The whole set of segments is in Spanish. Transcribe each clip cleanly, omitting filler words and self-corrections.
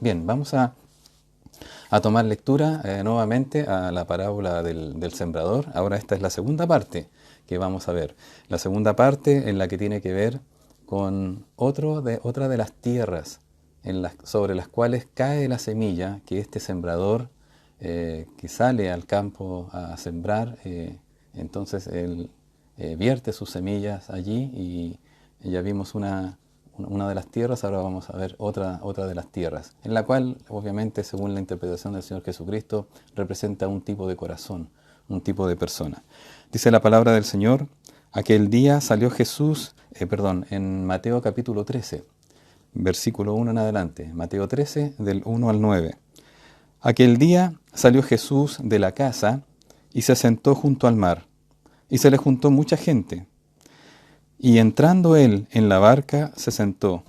Bien, vamos a tomar lectura nuevamente a la parábola del sembrador. Ahora esta es la segunda parte que vamos a ver. La segunda parte en la que tiene que ver con otra de las tierras sobre las cuales cae la semilla que este sembrador que sale al campo a sembrar, entonces él vierte sus semillas allí y ya vimos una de las tierras, ahora vamos a ver otra de las tierras, en la cual, obviamente, según la interpretación del Señor Jesucristo, representa un tipo de corazón, un tipo de persona. Dice la palabra del Señor, aquel día salió Jesús, en Mateo capítulo 13, versículo 1 en adelante, Mateo 13, del 1 al 9. Aquel día salió Jesús de la casa y se sentó junto al mar, y se le juntó mucha gente. Y entrando él en la barca, se sentó,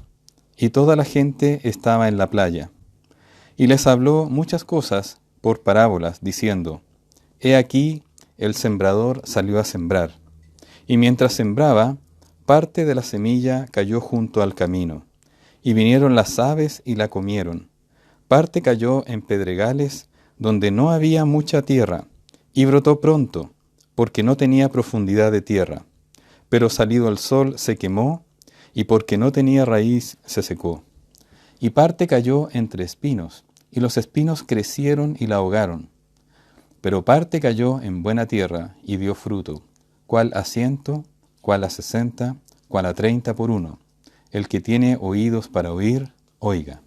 y toda la gente estaba en la playa. Y les habló muchas cosas por parábolas, diciendo, He aquí, el sembrador salió a sembrar. Y mientras sembraba, parte de la semilla cayó junto al camino, y vinieron las aves y la comieron. Parte cayó en pedregales, donde no había mucha tierra, y brotó pronto, porque no tenía profundidad de tierra. Pero salido el sol se quemó, y porque no tenía raíz se secó. Y parte cayó entre espinos, y los espinos crecieron y la ahogaron. Pero parte cayó en buena tierra, y dio fruto, cuál a 100, cuál a 60, cuál a 30 por uno. El que tiene oídos para oiga.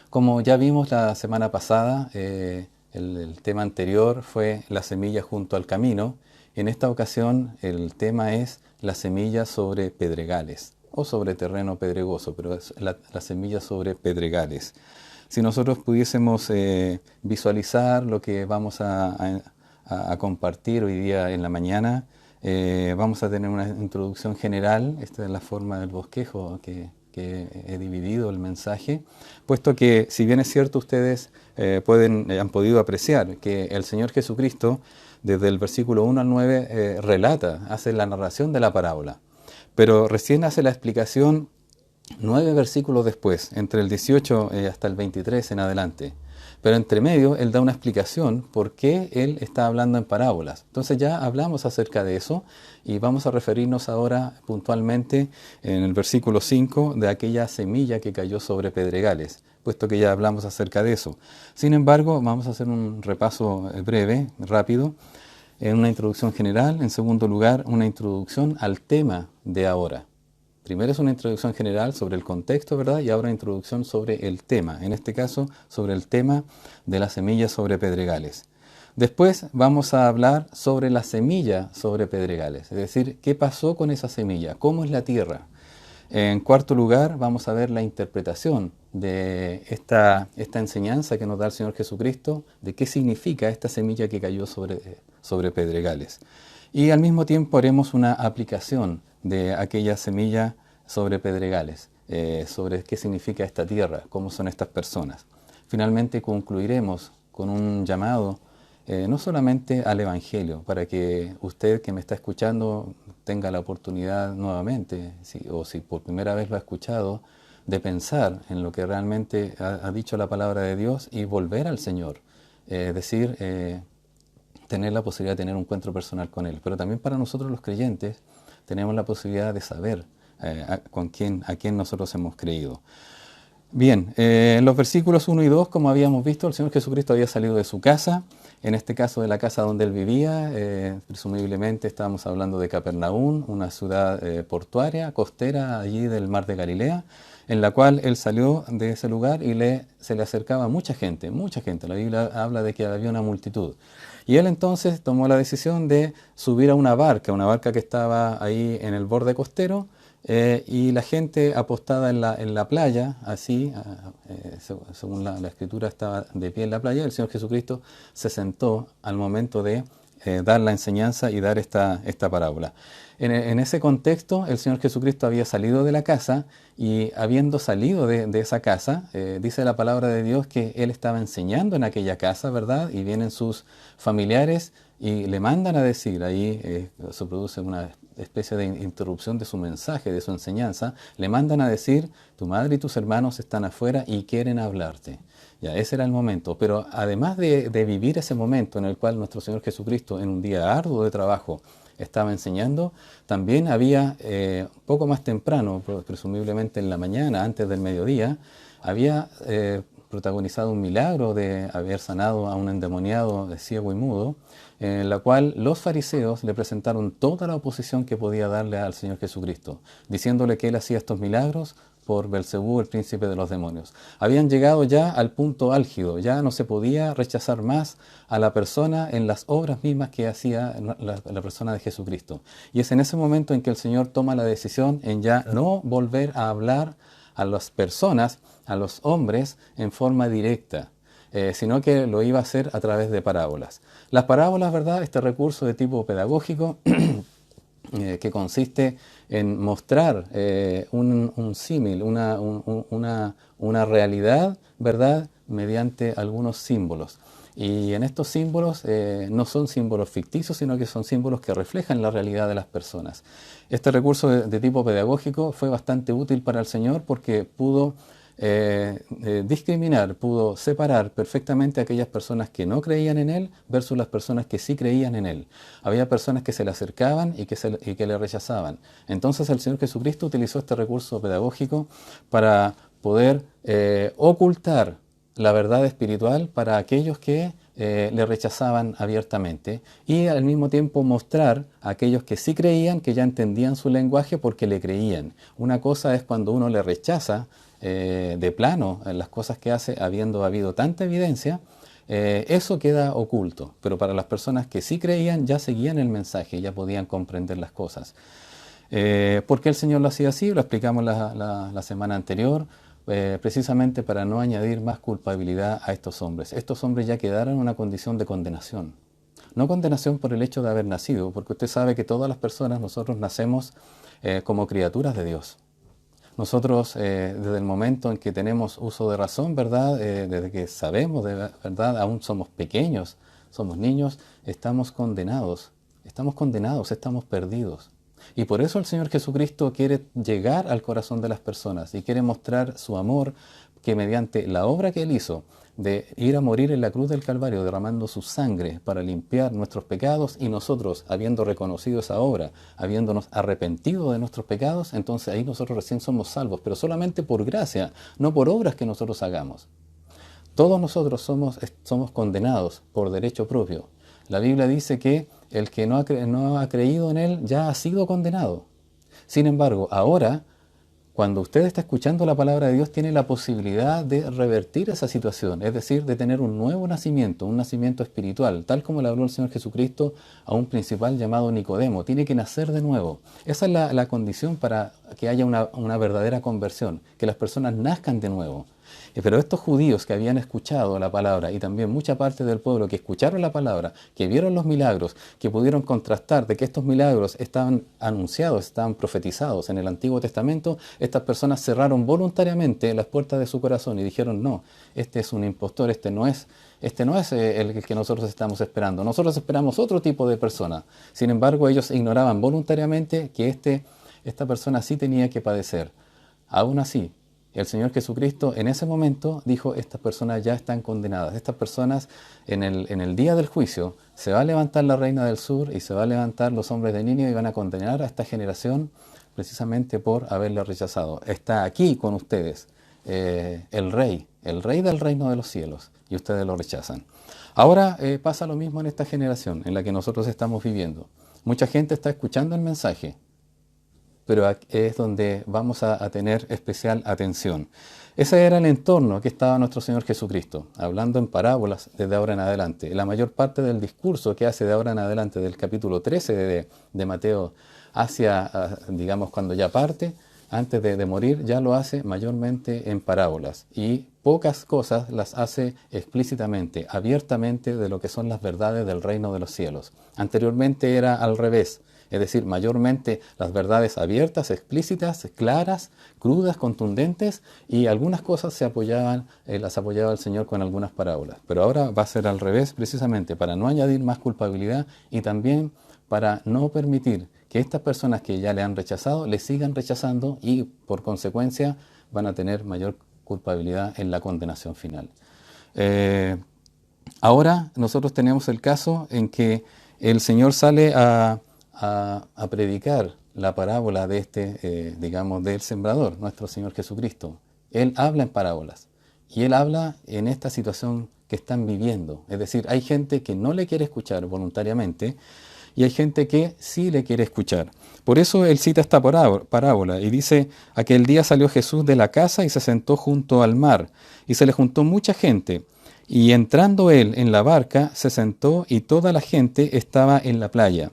Como ya vimos la semana pasada, el tema anterior fue la semilla junto al camino. En esta ocasión el tema es la semilla sobre pedregales o sobre terreno pedregoso, pero es la semilla sobre pedregales. Si nosotros pudiésemos visualizar lo que vamos a compartir hoy día en la mañana, vamos a tener una introducción general. Esta es la forma del bosquejo que he dividido el mensaje, puesto que, si bien es cierto, ustedes han podido apreciar que el Señor Jesucristo, desde el versículo 1 al 9, hace la narración de la parábola, pero recién hace la explicación 9 versículos después, entre el 18 hasta el 23 en adelante. Pero entre medio, él da una explicación por qué él está hablando en parábolas. Entonces ya hablamos acerca de eso y vamos a referirnos ahora puntualmente en el versículo 5 de aquella semilla que cayó sobre pedregales, puesto que ya hablamos acerca de eso. Sin embargo, vamos a hacer un repaso breve, rápido, en una introducción general. En segundo lugar, una introducción al tema de ahora. Primero es una introducción general sobre el contexto, ¿verdad? Y ahora una introducción sobre el tema, en este caso sobre el tema de la semilla sobre pedregales. Después vamos a hablar sobre la semilla sobre pedregales, es decir, qué pasó con esa semilla, cómo es la tierra. En cuarto lugar, vamos a ver la interpretación de esta enseñanza que nos da el Señor Jesucristo, de qué significa esta semilla que cayó sobre pedregales. Y al mismo tiempo haremos una aplicación de aquella semilla sobre pedregales, sobre qué significa esta tierra, cómo son estas personas. Finalmente concluiremos con un llamado no solamente al Evangelio, para que usted que me está escuchando tenga la oportunidad nuevamente, o si por primera vez lo ha escuchado, de pensar en lo que realmente ha dicho la palabra de Dios y volver al Señor, tener la posibilidad de tener un encuentro personal con Él. Pero también para nosotros los creyentes tenemos la posibilidad de saber a quién nosotros hemos creído. Bien, en los versículos 1 y 2, como habíamos visto, el Señor Jesucristo había salido de su casa, en este caso de la casa donde Él vivía, presumiblemente estábamos hablando de Capernaum, una ciudad portuaria, costera, allí del mar de Galilea, en la cual Él salió de ese lugar y se le acercaba mucha gente, la Biblia habla de que había una multitud. Y Él entonces tomó la decisión de subir a una barca que estaba ahí en el borde costero, y la gente apostada en la playa, así, según la escritura, estaba de pie en la playa. El Señor Jesucristo se sentó al momento de dar la enseñanza y dar esta parábola. En ese contexto, el Señor Jesucristo había salido de la casa y habiendo salido de esa casa, dice la palabra de Dios que Él estaba enseñando en aquella casa, ¿verdad? Y vienen sus familiares y le mandan a decir, ahí se produce una especie de interrupción de su mensaje, de su enseñanza, le mandan a decir, tu madre y tus hermanos están afuera y quieren hablarte. Ya, ese era el momento, pero además de vivir ese momento en el cual nuestro Señor Jesucristo, en un día arduo de trabajo, estaba enseñando, también había, poco más temprano, presumiblemente en la mañana, antes del mediodía, había protagonizado un milagro de haber sanado a un endemoniado ciego y mudo, en la cual los fariseos le presentaron toda la oposición que podía darle al Señor Jesucristo, diciéndole que Él hacía estos milagros por Belcebú, el príncipe de los demonios. Habían llegado ya al punto álgido, ya no se podía rechazar más a la persona en las obras mismas que hacía la persona de Jesucristo. Y es en ese momento en que el Señor toma la decisión en ya no volver a hablar a las personas, a los hombres, en forma directa, sino que lo iba a hacer a través de parábolas. Las parábolas, ¿verdad?, este recurso de tipo pedagógico, que consiste en mostrar un símil, una realidad, ¿verdad?, mediante algunos símbolos. Y en estos símbolos no son símbolos ficticios, sino que son símbolos que reflejan la realidad de las personas. Este recurso de tipo pedagógico fue bastante útil para el Señor porque pudo discriminar, pudo separar perfectamente a aquellas personas que no creían en Él versus las personas que sí creían en Él. Había personas que se le acercaban y que le rechazaban. Entonces el Señor Jesucristo utilizó este recurso pedagógico para poder ocultar la verdad espiritual para aquellos que le rechazaban abiertamente y al mismo tiempo mostrar a aquellos que sí creían, que ya entendían su lenguaje porque le creían. Una cosa es cuando uno le rechaza de plano en las cosas que hace, habiendo habido tanta evidencia, eso queda oculto, pero para las personas que sí creían ya seguían el mensaje, ya podían comprender las cosas. ¿Por qué el Señor lo hacía así? Lo explicamos la semana anterior, precisamente para no añadir más culpabilidad a estos hombres. Estos hombres ya quedaron en una condición de condenación. No condenación por el hecho de haber nacido, porque usted sabe que todas las personas, nosotros nacemos como criaturas de Dios. Nosotros, desde el momento en que tenemos uso de razón, ¿verdad? Desde que sabemos, de verdad, aún somos pequeños, somos niños, estamos condenados, estamos perdidos. Y por eso el Señor Jesucristo quiere llegar al corazón de las personas y quiere mostrar su amor, que mediante la obra que Él hizo, de ir a morir en la cruz del Calvario, derramando su sangre para limpiar nuestros pecados, y nosotros, habiendo reconocido esa obra, habiéndonos arrepentido de nuestros pecados, entonces ahí nosotros recién somos salvos, pero solamente por gracia, no por obras que nosotros hagamos. Todos nosotros somos condenados por derecho propio. La Biblia dice que el que no ha creído en Él ya ha sido condenado. Sin embargo, ahora, cuando usted está escuchando la palabra de Dios, tiene la posibilidad de revertir esa situación, es decir, de tener un nuevo nacimiento, un nacimiento espiritual, tal como le habló el Señor Jesucristo a un principal llamado Nicodemo. Tiene que nacer de nuevo. Esa es la condición para que haya una verdadera conversión, que las personas nazcan de nuevo. Pero estos judíos que habían escuchado la palabra y también mucha parte del pueblo que escucharon la palabra, que vieron los milagros, que pudieron contrastar de que estos milagros estaban anunciados, estaban profetizados en el Antiguo Testamento, estas personas cerraron voluntariamente las puertas de su corazón y dijeron, no, este es un impostor, este no es el que nosotros estamos esperando. Nosotros esperamos otro tipo de persona. Sin embargo, ellos ignoraban voluntariamente que esta persona sí tenía que padecer. Aún así, el Señor Jesucristo en ese momento dijo, estas personas ya están condenadas. Estas personas en el día del juicio se va a levantar la reina del sur y se va a levantar los hombres de Nínive y van a condenar a esta generación precisamente por haberle rechazado. Está aquí con ustedes el rey del reino de los cielos, y ustedes lo rechazan. Ahora pasa lo mismo en esta generación en la que nosotros estamos viviendo. Mucha gente está escuchando el mensaje, pero es donde vamos a tener especial atención. Ese era el entorno que estaba nuestro Señor Jesucristo, hablando en parábolas desde ahora en adelante. La mayor parte del discurso que hace de ahora en adelante, del capítulo 13 de Mateo, hacia, digamos, cuando ya parte, antes de morir, ya lo hace mayormente en parábolas. Y pocas cosas las hace explícitamente, abiertamente de lo que son las verdades del reino de los cielos. Anteriormente era al revés, es decir, mayormente las verdades abiertas, explícitas, claras, crudas, contundentes, y algunas cosas las apoyaba el Señor con algunas parábolas. Pero ahora va a ser al revés, precisamente para no añadir más culpabilidad y también para no permitir que estas personas que ya le han rechazado le sigan rechazando y por consecuencia van a tener mayor culpabilidad en la condenación final. Ahora nosotros tenemos el caso en que el Señor sale a predicar la parábola de digamos, del sembrador, nuestro Señor Jesucristo. Él habla en parábolas y Él habla en esta situación que están viviendo. Es decir, hay gente que no le quiere escuchar voluntariamente y hay gente que sí le quiere escuchar. Por eso Él cita esta parábola y dice: aquel día salió Jesús de la casa y se sentó junto al mar, y se le juntó mucha gente. Y entrando Él en la barca, se sentó y toda la gente estaba en la playa.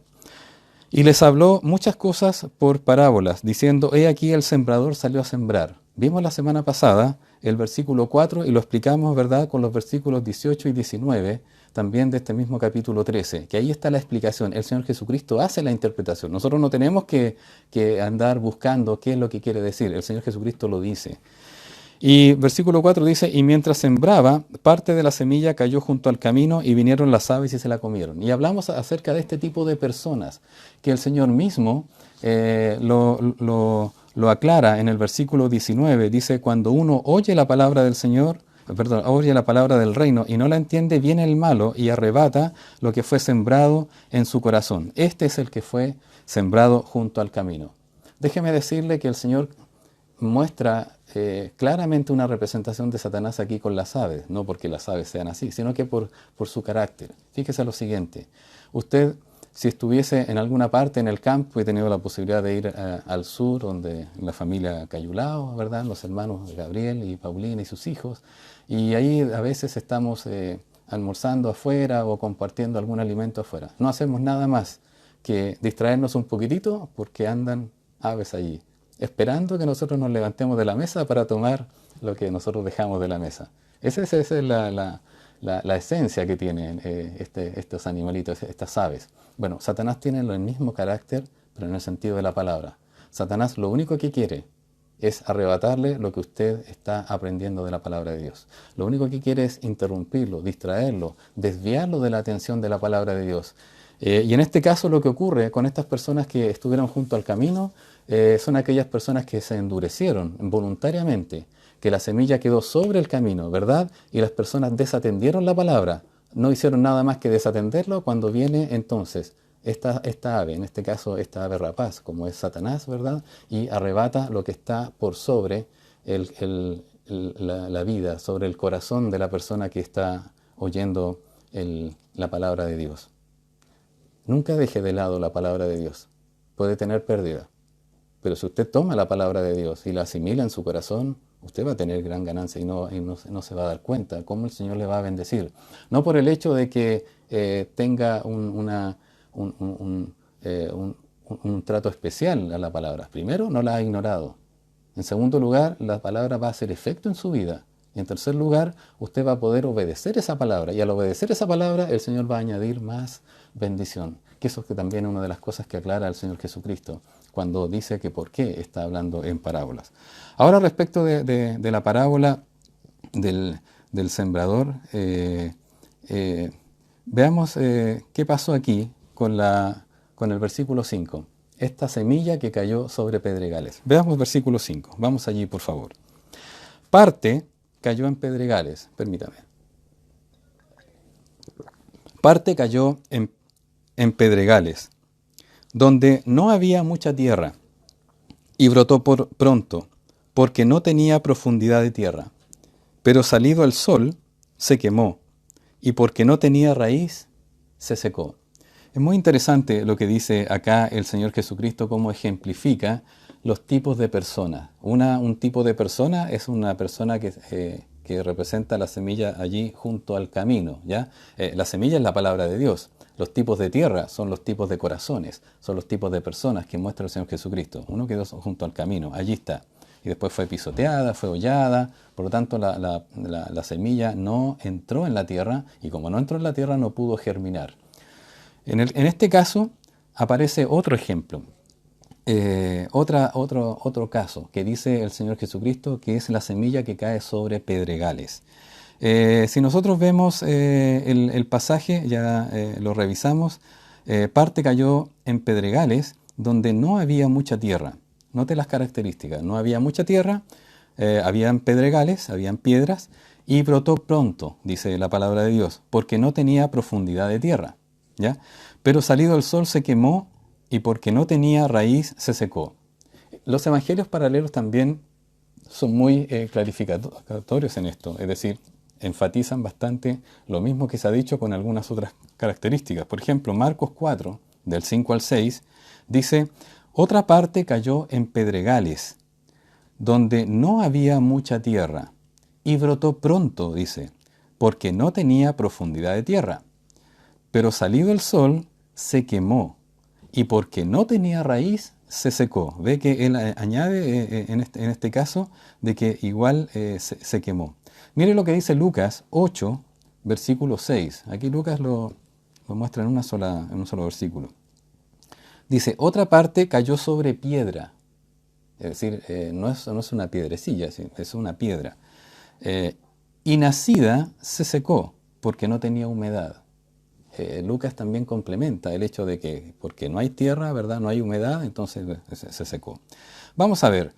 Y les habló muchas cosas por parábolas, diciendo: he aquí el sembrador salió a sembrar. Vimos la semana pasada el versículo 4 y lo explicamos, ¿verdad?, con los versículos 18 y 19, también de este mismo capítulo 13, que ahí está la explicación. El Señor Jesucristo hace la interpretación. Nosotros no tenemos que andar buscando qué es lo que quiere decir. El Señor Jesucristo lo dice. Y versículo 4 dice: y mientras sembraba, parte de la semilla cayó junto al camino y vinieron las aves y se la comieron. Y hablamos acerca de este tipo de personas, que el Señor mismo lo aclara en el versículo 19. Dice: cuando uno oye la palabra del Señor, oye la palabra del reino y no la entiende, viene el malo y arrebata lo que fue sembrado en su corazón. Este es el que fue sembrado junto al camino. Déjeme decirle que el Señor muestra claramente una representación de Satanás aquí con las aves, no porque las aves sean así, sino que por su carácter. Fíjese lo siguiente: usted, si estuviese en alguna parte en el campo, he tenido la posibilidad de ir al sur, donde la familia Cayulao, ¿verdad?, los hermanos Gabriel y Paulina y sus hijos, y ahí a veces estamos almorzando afuera o compartiendo algún alimento afuera. No hacemos nada más que distraernos un poquitito porque andan aves allí, esperando que nosotros nos levantemos de la mesa para tomar lo que nosotros dejamos de la mesa. Esa es la esencia que tienen estos animalitos, estas aves. Bueno, Satanás tiene el mismo carácter, pero en el sentido de la palabra. Satanás lo único que quiere es arrebatarle lo que usted está aprendiendo de la palabra de Dios. Lo único que quiere es interrumpirlo, distraerlo, desviarlo de la atención de la palabra de Dios. Y en este caso lo que ocurre con estas personas que estuvieron junto al camino son aquellas personas que se endurecieron voluntariamente, que la semilla quedó sobre el camino, ¿verdad? Y las personas desatendieron la palabra, no hicieron nada más que desatenderlo cuando viene entonces esta ave, en este caso esta ave rapaz, como es Satanás, ¿verdad? Y arrebata lo que está por sobre la vida, sobre el corazón de la persona que está oyendo la palabra de Dios. Nunca deje de lado la palabra de Dios. Puede tener pérdida, pero si usted toma la palabra de Dios y la asimila en su corazón, usted va a tener gran ganancia y no se va a dar cuenta cómo el Señor le va a bendecir. No por el hecho de que tenga un trato especial a la palabra. Primero, no la ha ignorado. En segundo lugar, la palabra va a hacer efecto en su vida. Y en tercer lugar, usted va a poder obedecer esa palabra. Y al obedecer esa palabra, el Señor va a añadir más bendición. Que eso es que también es una de las cosas que aclara el Señor Jesucristo cuando dice que por qué está hablando en parábolas. Ahora, respecto de la parábola del sembrador, veamos qué pasó aquí con el versículo 5. Esta semilla que cayó sobre pedregales. Veamos versículo 5. Vamos allí, por favor. Parte cayó en pedregales. Permítame. Parte cayó en pedregales, donde no había mucha tierra, y brotó pronto, porque no tenía profundidad de tierra. Pero salido el sol, se quemó, y porque no tenía raíz, se secó. Es muy interesante lo que dice acá el Señor Jesucristo, cómo ejemplifica los tipos de personas. Un tipo de persona es una persona que representa la semilla allí junto al camino, ¿ya? La semilla es la palabra de Dios. Los tipos de tierra son los tipos de corazones, son los tipos de personas que muestra el Señor Jesucristo. Uno quedó junto al camino, allí está. y después fue pisoteada, fue hollada, por lo tanto la semilla no entró en la tierra y como no entró en la tierra no pudo germinar. En este caso aparece otro ejemplo, otro caso que dice el Señor Jesucristo, que es la semilla que cae sobre pedregales. Si nosotros vemos el pasaje, ya lo revisamos, parte cayó en pedregales donde no había mucha tierra. Note las características, no había mucha tierra, habían pedregales, habían piedras, y brotó pronto, dice la palabra de Dios, porque no tenía profundidad de tierra, ¿ya? Pero salido el sol se quemó, y porque no tenía raíz se secó. Los evangelios paralelos también son muy clarificatorios en esto, es decir, enfatizan bastante lo mismo que se ha dicho con algunas otras características. Por ejemplo, Marcos 4, del 5 al 6, dice, otra parte cayó en pedregales, donde no había mucha tierra, y brotó pronto, dice, porque no tenía profundidad de tierra. Pero salido el sol, se quemó, y porque no tenía raíz, se secó. Ve que él añade en este caso de que igual se quemó. Mire lo que dice Lucas 8, versículo 6. Aquí Lucas lo muestra en un solo versículo. Dice, otra parte cayó sobre piedra. Es decir, no es una piedrecilla, es una piedra. Y nacida se secó porque no tenía humedad. Lucas también complementa el hecho de que porque no hay tierra, ¿verdad? No hay humedad, entonces se secó. Vamos a ver,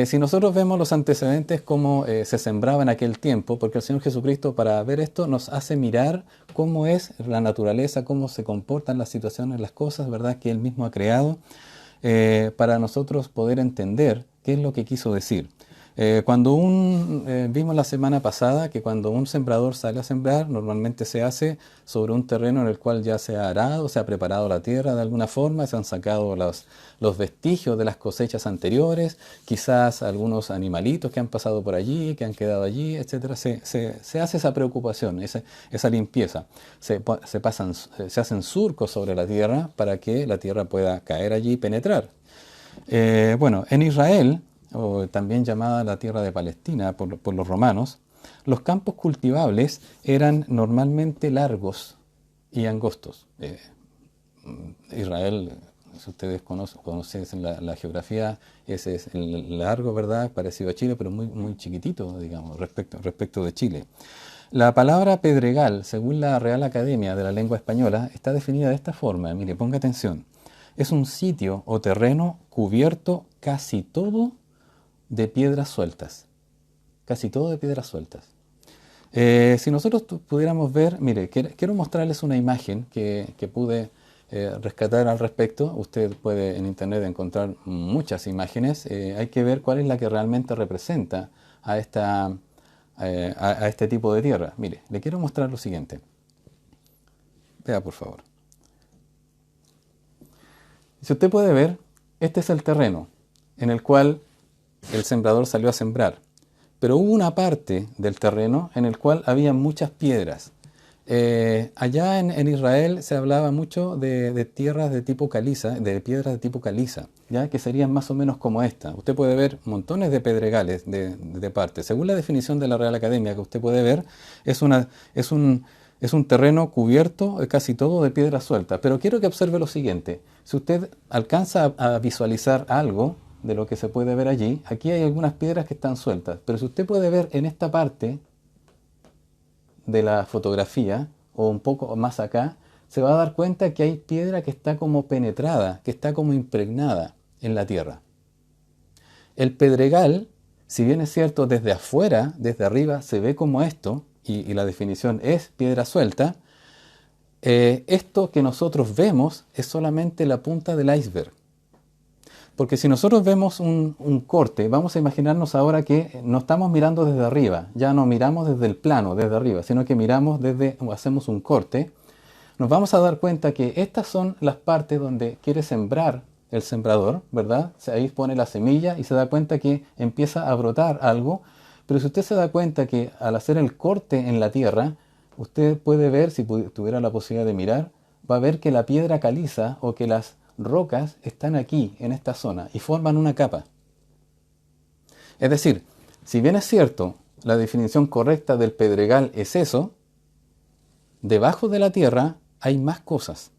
si nosotros vemos los antecedentes, cómo se sembraba en aquel tiempo, porque el Señor Jesucristo para ver esto nos hace mirar cómo es la naturaleza, cómo se comportan las situaciones, las cosas, ¿verdad? Que Él mismo ha creado, para nosotros poder entender qué es lo que quiso decir. Vimos la semana pasada que cuando un sembrador sale a sembrar, normalmente se hace sobre un terreno en el cual ya se ha arado, se ha preparado la tierra de alguna forma, se han sacado los vestigios de las cosechas anteriores, quizás algunos animalitos que han pasado por allí, que han quedado allí, etcétera. Se hace esa preocupación, esa limpieza. Se hacen surcos sobre la tierra para que la tierra pueda caer allí y penetrar. En Israel, o también llamada la tierra de Palestina por los romanos, los campos cultivables eran normalmente largos y angostos. Israel, si ustedes conocen la geografía, ese es el largo, ¿verdad? Parecido a Chile, pero muy, muy chiquitito, digamos, respecto de Chile. La palabra pedregal, según la Real Academia de la Lengua Española, está definida de esta forma. Mire, ponga atención. Es un sitio o terreno cubierto casi todo de piedras sueltas. Casi todo de piedras sueltas. Si nosotros pudiéramos ver, mire, quiero mostrarles una imagen que pude rescatar al respecto. Usted puede en internet encontrar muchas imágenes. Hay que ver cuál es la que realmente representa a este tipo de tierra. Mire, le quiero mostrar lo siguiente. Vea, por favor. Si usted puede ver, este es el terreno en el cual el sembrador salió a sembrar. Pero hubo una parte del terreno en el cual había muchas piedras. Allá en Israel se hablaba mucho de tierras de tipo caliza, de piedras de tipo caliza, ¿ya? Que serían más o menos como esta. Usted puede ver montones de pedregales de parte. Según la definición de la Real Academia que usted puede ver, es un terreno cubierto casi todo de piedras sueltas. Pero quiero que observe lo siguiente. Si usted alcanza a visualizar algo de lo que se puede ver allí, aquí hay algunas piedras que están sueltas. Pero si usted puede ver en esta parte de la fotografía, o un poco más acá, se va a dar cuenta que hay piedra que está como penetrada, que está como impregnada en la tierra. El pedregal, si bien es cierto desde afuera, desde arriba, se ve como esto, y la definición es piedra suelta, esto que nosotros vemos es solamente la punta del iceberg. Porque si nosotros vemos un corte, vamos a imaginarnos ahora que no estamos mirando desde arriba, ya no miramos desde el plano, desde arriba, sino que miramos hacemos un corte, nos vamos a dar cuenta que estas son las partes donde quiere sembrar el sembrador, ¿verdad? Ahí pone la semilla y se da cuenta que empieza a brotar algo, pero si usted se da cuenta que al hacer el corte en la tierra, usted puede ver, si tuviera la posibilidad de mirar, va a ver que la piedra caliza o que las rocas están aquí, en esta zona, y forman una capa. Es decir, si bien es cierto, la definición correcta del pedregal es eso, debajo de la tierra hay más cosas.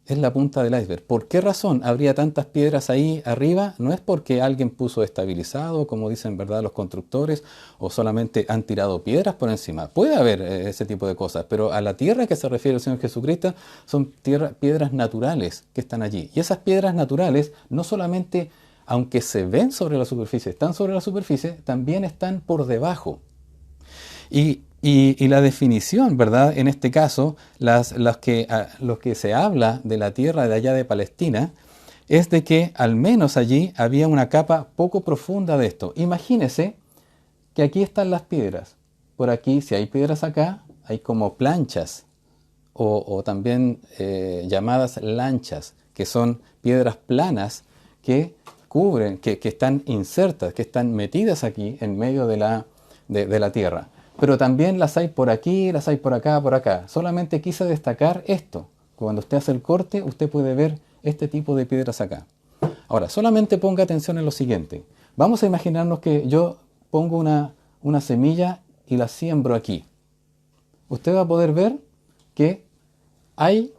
Es la punta del iceberg. ¿Por qué razón habría tantas piedras ahí arriba? No es porque alguien puso estabilizado, como dicen, ¿verdad?, los constructores, o solamente han tirado piedras por encima. Puede haber ese tipo de cosas, pero a la tierra que se refiere el Señor Jesucristo son piedras naturales que están allí. Y esas piedras naturales no solamente, aunque se ven sobre la superficie, están sobre la superficie, también están por debajo. Y la definición, ¿verdad? En este caso, los que se habla de la tierra de allá de Palestina, es de que al menos allí había una capa poco profunda de esto. Imagínese que aquí están las piedras. Por aquí, si hay piedras acá, hay como planchas o también llamadas lanchas, que son piedras planas que cubren, que están insertas, que están metidas aquí en medio de la tierra. Pero también las hay por aquí, las hay por acá, por acá. Solamente quise destacar esto. Cuando usted hace el corte, usted puede ver este tipo de piedras acá. Ahora, solamente ponga atención en lo siguiente. Vamos a imaginarnos que yo pongo una semilla y la siembro aquí. Usted va a poder ver que hay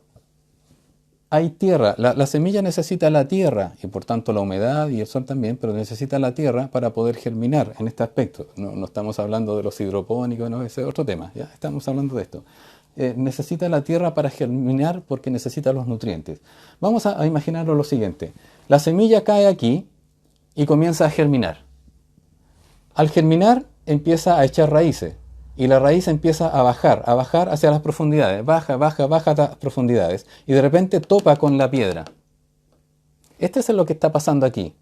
tierra. La semilla necesita la tierra y por tanto la humedad y el sol también, pero necesita la tierra para poder germinar en este aspecto. No estamos hablando de los hidropónicos, no, ese es otro tema, ya estamos hablando de esto. Necesita la tierra para germinar porque necesita los nutrientes. Vamos a imaginarlo lo siguiente. La semilla cae aquí y comienza a germinar. Al germinar empieza a echar raíces. Y la raíz empieza a bajar hacia las profundidades, baja a las profundidades, y de repente topa con la piedra. Este es lo que está pasando aquí.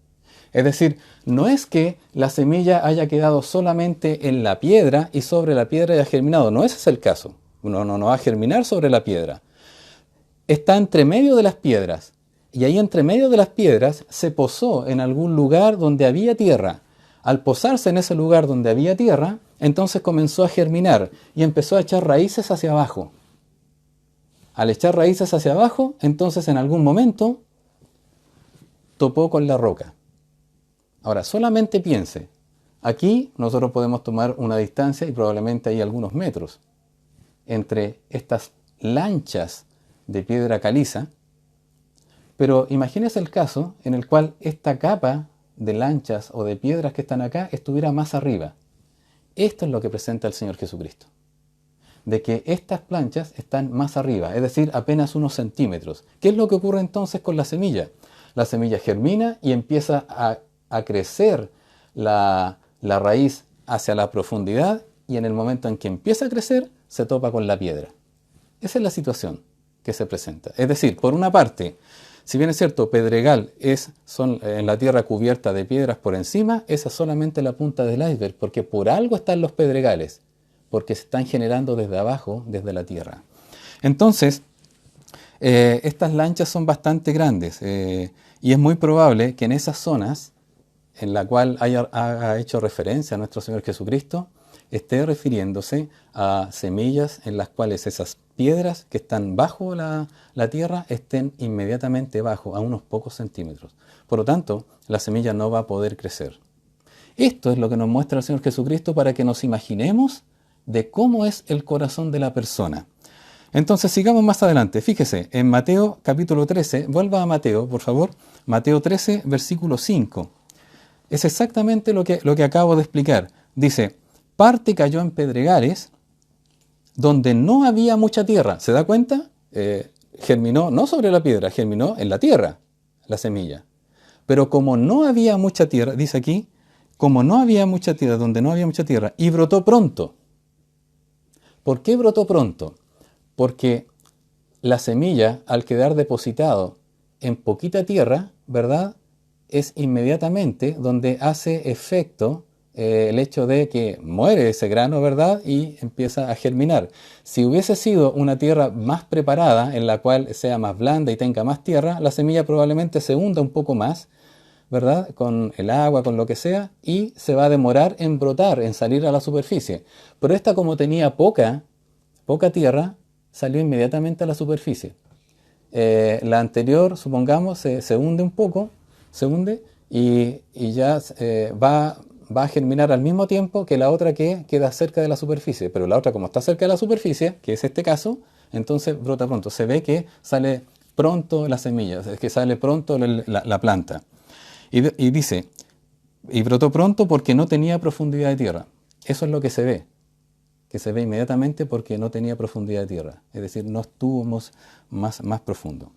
Es decir, no es que la semilla haya quedado solamente en la piedra y sobre la piedra haya germinado, no ese es el caso. No va a germinar sobre la piedra. Está entre medio de las piedras, y ahí entre medio de las piedras se posó en algún lugar donde había tierra. Al posarse en ese lugar donde había tierra, entonces comenzó a germinar y empezó a echar raíces hacia abajo. Al echar raíces hacia abajo, entonces en algún momento topó con la roca. Ahora, solamente piense, aquí nosotros podemos tomar una distancia y probablemente hay algunos metros entre estas lanchas de piedra caliza, pero imagínese el caso en el cual esta capa de lanchas o de piedras que están acá estuviera más arriba. Esto es lo que presenta el Señor Jesucristo. De que estas planchas están más arriba, es decir, apenas unos centímetros. ¿Qué es lo que ocurre entonces con la semilla? La semilla germina y empieza a crecer la raíz hacia la profundidad y en el momento en que empieza a crecer se topa con la piedra. Esa es la situación que se presenta. Es decir, por una parte, si bien es cierto, pedregal son en la tierra cubierta de piedras por encima, esa es solamente la punta del iceberg, porque por algo están los pedregales, porque se están generando desde abajo, desde la tierra. Entonces, estas lanchas son bastante grandes y es muy probable que en esas zonas en la cual ha hecho referencia a nuestro Señor Jesucristo, esté refiriéndose a semillas en las cuales esas piedras que están bajo la tierra estén inmediatamente bajo, a unos pocos centímetros. Por lo tanto, la semilla no va a poder crecer. Esto es lo que nos muestra el Señor Jesucristo para que nos imaginemos de cómo es el corazón de la persona. Entonces, sigamos más adelante. Fíjese, en Mateo capítulo 13, vuelva a Mateo, por favor. Mateo 13, versículo 5. Es exactamente lo que acabo de explicar. Dice, parte cayó en pedregales donde no había mucha tierra. ¿Se da cuenta? Germinó no sobre la piedra, germinó en la tierra, la semilla. Pero como no había mucha tierra, dice aquí, como no había mucha tierra, donde no había mucha tierra, y brotó pronto. ¿Por qué brotó pronto? Porque la semilla, al quedar depositado en poquita tierra, ¿verdad?, es inmediatamente donde hace efecto el hecho de que muere ese grano, ¿verdad?, y empieza a germinar. Si hubiese sido una tierra más preparada, en la cual sea más blanda y tenga más tierra, la semilla probablemente se hunda un poco más, ¿verdad?, con el agua, con lo que sea, y se va a demorar en brotar, en salir a la superficie. Pero esta, como tenía poca tierra, salió inmediatamente a la superficie. La anterior, supongamos, se hunde un poco, se hunde y ya va va a germinar al mismo tiempo que la otra que queda cerca de la superficie. Pero la otra, como está cerca de la superficie, que es este caso, entonces brota pronto. Se ve que sale pronto la semilla, es que sale pronto la planta. Y dice, y brotó pronto porque no tenía profundidad de tierra. Eso es lo que se ve inmediatamente porque no tenía profundidad de tierra. Es decir, no estuvo más profundo.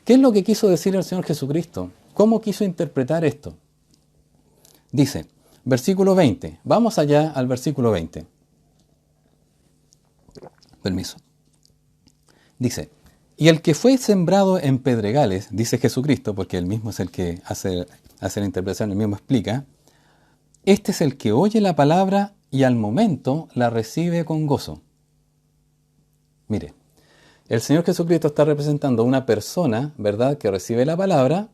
¿Qué es lo que quiso decir el Señor Jesucristo? ¿Cómo quiso interpretar esto? Dice, versículo 20. Vamos allá al versículo 20. Permiso. Dice, y el que fue sembrado en pedregales, dice Jesucristo, porque él mismo es el que hace la interpretación, él mismo explica, este es el que oye la palabra y al momento la recibe con gozo. Mire, el Señor Jesucristo está representando a una persona, ¿verdad?, que recibe la palabra,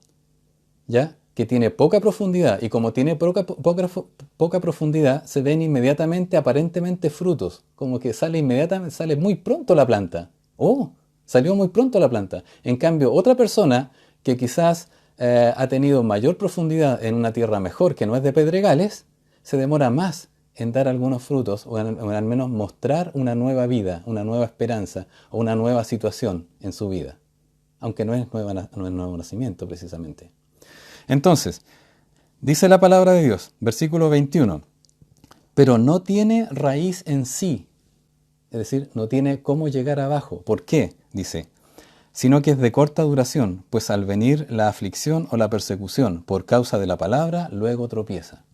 ¿ya?, que tiene poca profundidad, y como tiene poca profundidad, se ven inmediatamente, aparentemente, frutos, como que sale muy pronto la planta. ¡Oh! Salió muy pronto la planta. En cambio, otra persona que quizás ha tenido mayor profundidad en una tierra mejor, que no es de pedregales, se demora más en dar algunos frutos, o al menos mostrar una nueva vida, una nueva esperanza, o una nueva situación en su vida. Aunque no es nuevo nacimiento, precisamente. Entonces, dice la palabra de Dios, versículo 21, pero no tiene raíz en sí, es decir, no tiene cómo llegar abajo. ¿Por qué? Dice, sino que es de corta duración, pues al venir la aflicción o la persecución por causa de la palabra, luego tropieza.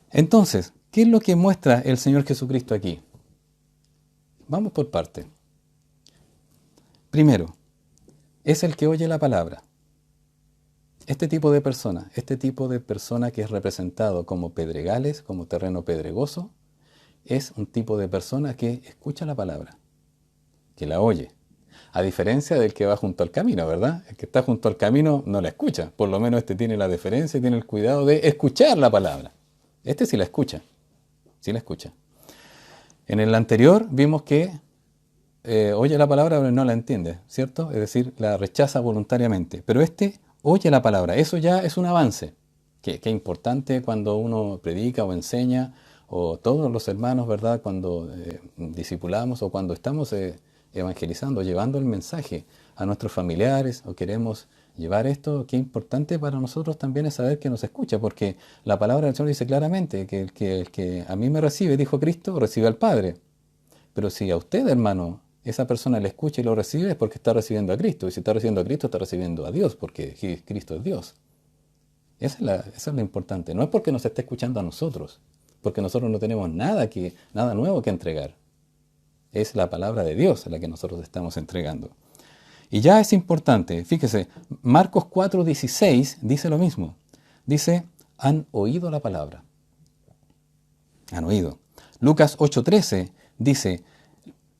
Entonces, ¿qué es lo que muestra el Señor Jesucristo aquí? Vamos por parte. Primero, es el que oye la palabra. Este tipo de persona que es representado como pedregales, como terreno pedregoso, es un tipo de persona que escucha la palabra, que la oye. A diferencia del que va junto al camino, ¿verdad? El que está junto al camino no la escucha. Por lo menos este tiene la deferencia y tiene el cuidado de escuchar la palabra. Este sí la escucha. Sí la escucha. En el anterior vimos que oye la palabra pero no la entiende, ¿cierto? Es decir, la rechaza voluntariamente. Pero este oye la palabra. Eso ya es un avance. Qué importante cuando uno predica o enseña, o todos los hermanos, ¿verdad? Cuando discipulamos o cuando estamos evangelizando, llevando el mensaje a nuestros familiares o queremos llevar esto, qué importante para nosotros también es saber que nos escucha, porque la palabra del Señor dice claramente que el que a mí me recibe, dijo Cristo, recibe al Padre. Pero si a usted, hermano, esa persona le escucha y lo recibe, es porque está recibiendo a Cristo. Y si está recibiendo a Cristo, está recibiendo a Dios, porque Cristo es Dios. Eso es lo importante. No es porque nos esté escuchando a nosotros, porque nosotros no tenemos nada nuevo que entregar. Es la palabra de Dios la que nosotros estamos entregando. Y ya es importante, fíjese, Marcos 4:16 dice lo mismo. Dice, han oído la palabra. Han oído. Lucas 8:13 dice,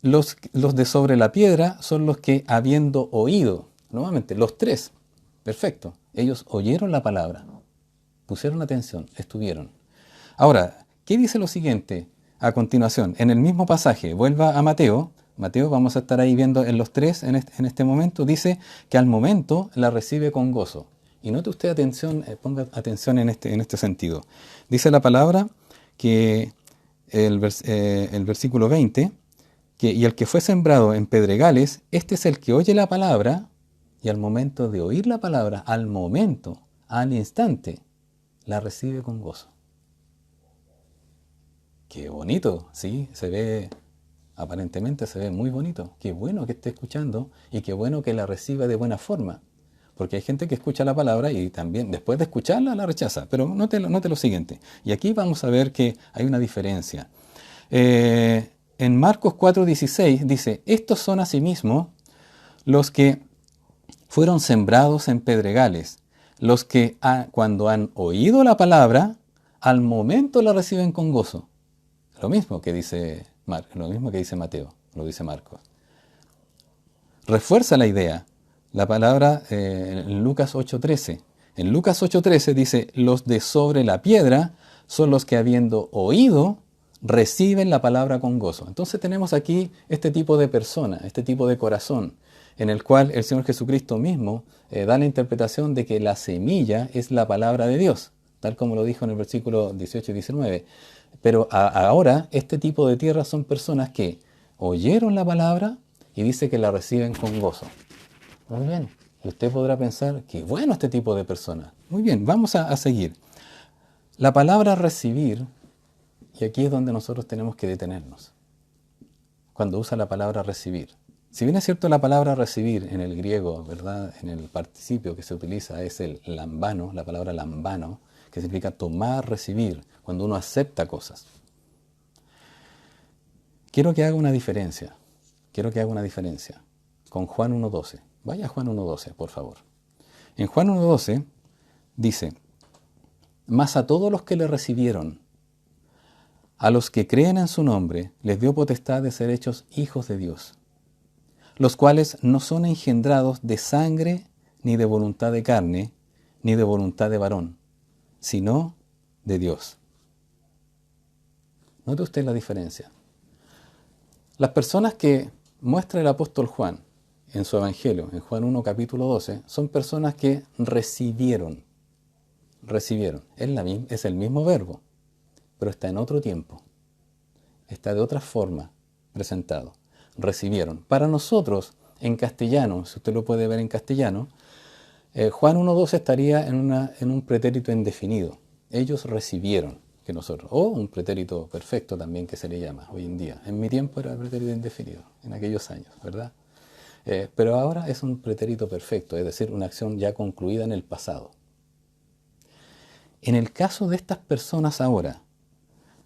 los de sobre la piedra son los que habiendo oído. Nuevamente, los tres. Perfecto. Ellos oyeron la palabra. Pusieron atención, estuvieron. Ahora, ¿qué dice lo siguiente? A continuación, en el mismo pasaje, vuelva a Mateo, vamos a estar ahí viendo en los tres en este momento, dice que al momento la recibe con gozo. Y note usted atención, ponga atención en este sentido. Dice la palabra que el versículo 20, y el que fue sembrado en pedregales, este es el que oye la palabra, y al momento de oír la palabra, al instante, la recibe con gozo. Qué bonito, sí, aparentemente se ve muy bonito. Qué bueno que esté escuchando y qué bueno que la reciba de buena forma. Porque hay gente que escucha la palabra y también después de escucharla la rechaza. Pero note lo siguiente. Y aquí vamos a ver que hay una diferencia. En Marcos 4:16 dice, estos son asimismo los que fueron sembrados en pedregales, los que cuando han oído la palabra, al momento la reciben con gozo. Lo mismo que dice Mateo, lo dice Marcos. Refuerza la idea. La palabra en Lucas 8:13. En Lucas 8:13 dice, los de sobre la piedra son los que habiendo oído, reciben la palabra con gozo. Entonces tenemos aquí este tipo de persona, este tipo de corazón, en el cual el Señor Jesucristo mismo da la interpretación de que la semilla es la palabra de Dios. tal como lo dijo en el versículo 18 y 19. Pero ahora este tipo de tierra son personas que oyeron la palabra y dice que la reciben con gozo. Muy bien. Y usted podrá pensar que bueno este tipo de personas. Muy bien, vamos a seguir. La palabra recibir, y aquí es donde nosotros tenemos que detenernos, cuando usa la palabra recibir. Si bien es cierto la palabra recibir en el griego, ¿verdad? En el participio que se utiliza es el lambano, la palabra lambano, que significa tomar, recibir, cuando uno acepta cosas. Quiero que haga una diferencia. Quiero que haga una diferencia con Juan 1.12. Vaya a Juan 1.12, por favor. En Juan 1.12 dice, mas a todos los que le recibieron, a los que creen en su nombre, les dio potestad de ser hechos hijos de Dios, los cuales no son engendrados de sangre, ni de voluntad de carne, ni de voluntad de varón, sino de Dios. Note usted la diferencia. Las personas que muestra el apóstol Juan en su evangelio, en Juan 1 capítulo 12, son personas que recibieron. Recibieron. Es el mismo verbo, pero está en otro tiempo. Está de otra forma presentado. Recibieron. Para nosotros, en castellano, si usted lo puede ver en castellano, Juan 1.12 estaría en un pretérito indefinido. Ellos recibieron que nosotros. O un pretérito perfecto también que se le llama hoy en día. En mi tiempo era pretérito indefinido, en aquellos años, ¿verdad? Pero ahora es un pretérito perfecto, es decir, una acción ya concluida en el pasado. En el caso de estas personas ahora,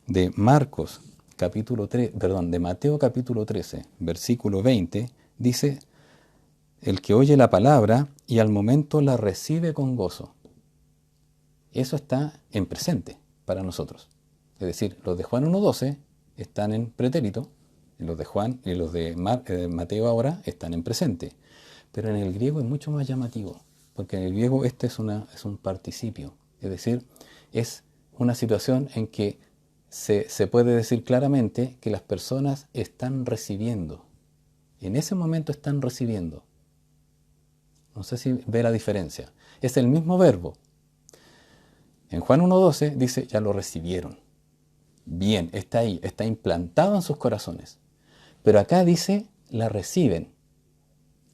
de Marcos capítulo 3, perdón, de Mateo capítulo 13, versículo 20, dice, el que oye la palabra y al momento la recibe con gozo. Eso está en presente para nosotros. Es decir, los de Juan 1.12 están en pretérito, y los de Juan y los de Mateo ahora están en presente. Pero en el griego es mucho más llamativo, porque en el griego este es un participio. Es decir, es una situación en que se puede decir claramente que las personas están recibiendo. En ese momento están recibiendo. No sé si ve la diferencia. Es el mismo verbo. En Juan 1.12 dice, ya lo recibieron. Bien, está ahí, está implantado en sus corazones. Pero acá dice, la reciben.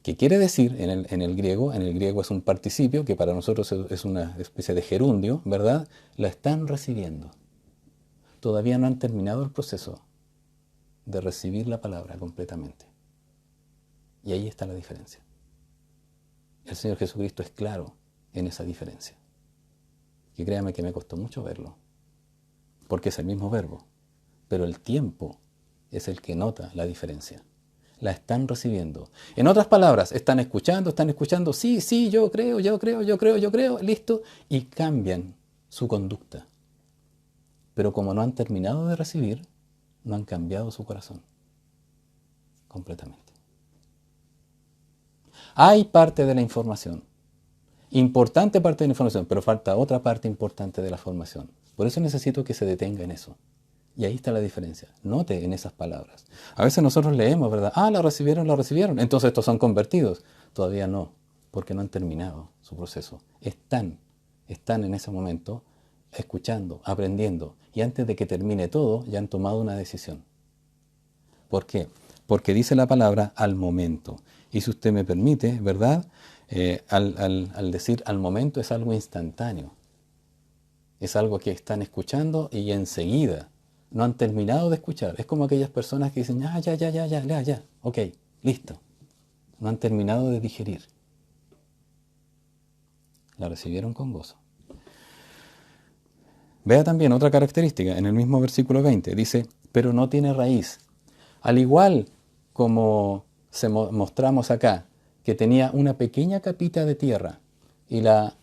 ¿Qué quiere decir en el griego? En el griego es un participio que para nosotros es una especie de gerundio, ¿verdad? La están recibiendo. Todavía no han terminado el proceso de recibir la palabra completamente. Y ahí está la diferencia. El Señor Jesucristo es claro en esa diferencia. Y créame que me costó mucho verlo, porque es el mismo verbo, pero el tiempo es el que nota la diferencia. La están recibiendo. En otras palabras, están escuchando, sí, sí, yo creo, listo, y cambian su conducta. Pero como no han terminado de recibir, no han cambiado su corazón completamente. Hay parte de la información, importante parte de la información, pero falta otra parte importante de la formación. Por eso necesito que se detenga en eso. Y ahí está la diferencia. Note en esas palabras. A veces nosotros leemos, ¿verdad? Ah, la recibieron. Entonces estos son convertidos. Todavía no, porque no han terminado su proceso. Están en ese momento escuchando, aprendiendo. Y antes de que termine todo, ya han tomado una decisión. ¿Por qué? Porque dice la palabra al momento. Y si usted me permite, ¿verdad? Al decir al momento es algo instantáneo. Es algo que están escuchando y enseguida no han terminado de escuchar. Es como aquellas personas que dicen, ya, ok, listo. No han terminado de digerir. La recibieron con gozo. Vea también otra característica en el mismo versículo 20. Dice, pero no tiene raíz. Al igual como mostramos acá, que tenía una pequeña capita de tierra y la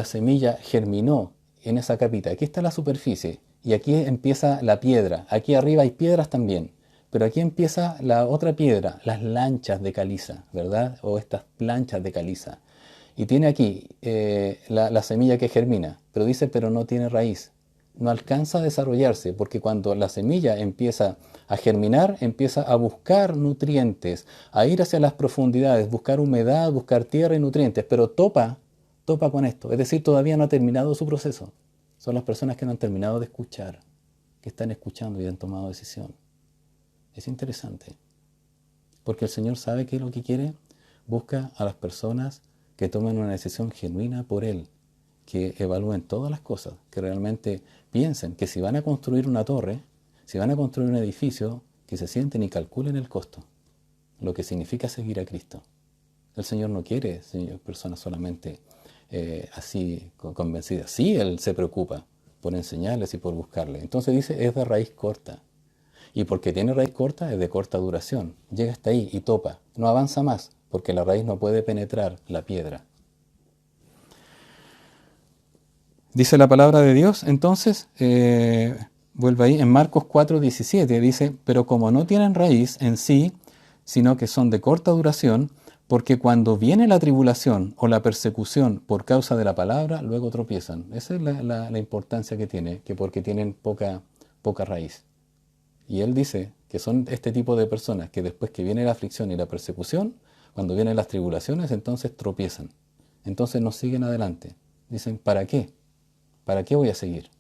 semilla germinó en esa capita. Aquí está la superficie y aquí empieza la piedra. Aquí arriba hay piedras también, pero aquí empieza la otra piedra, las lanchas de caliza, ¿verdad? O estas planchas de caliza. Y tiene aquí la semilla que germina, pero dice, pero no tiene raíz. No alcanza a desarrollarse, porque cuando la semilla empieza a germinar, empieza a buscar nutrientes, a ir hacia las profundidades, buscar humedad, buscar tierra y nutrientes, pero topa topa con esto. Es decir, todavía no ha terminado su proceso. Son las personas que no han terminado de escuchar, que están escuchando y han tomado decisión. Es interesante, porque el Señor sabe qué es lo que quiere. Busca a las personas que tomen una decisión genuina por Él, que evalúen todas las cosas, que realmente piensen que si van a construir una torre, si van a construir un edificio, que se sienten y calculen el costo, lo que significa seguir a Cristo. El Señor no quiere personas solamente así convencidas. Sí, Él se preocupa por enseñarles y por buscarles. Entonces dice, es de raíz corta. Y porque tiene raíz corta, es de corta duración. Llega hasta ahí y topa. No avanza más, porque la raíz no puede penetrar la piedra. Dice la palabra de Dios, entonces, vuelve ahí, en Marcos 4:17, dice, pero como no tienen raíz en sí, sino que son de corta duración, porque cuando viene la tribulación o la persecución por causa de la palabra, luego tropiezan. Esa es la importancia que tiene, que porque tienen poca raíz. Y él dice que son este tipo de personas que después que viene la aflicción y la persecución, cuando vienen las tribulaciones, entonces tropiezan. Entonces no siguen adelante. Dicen, ¿para qué? ¿Para qué voy a seguir?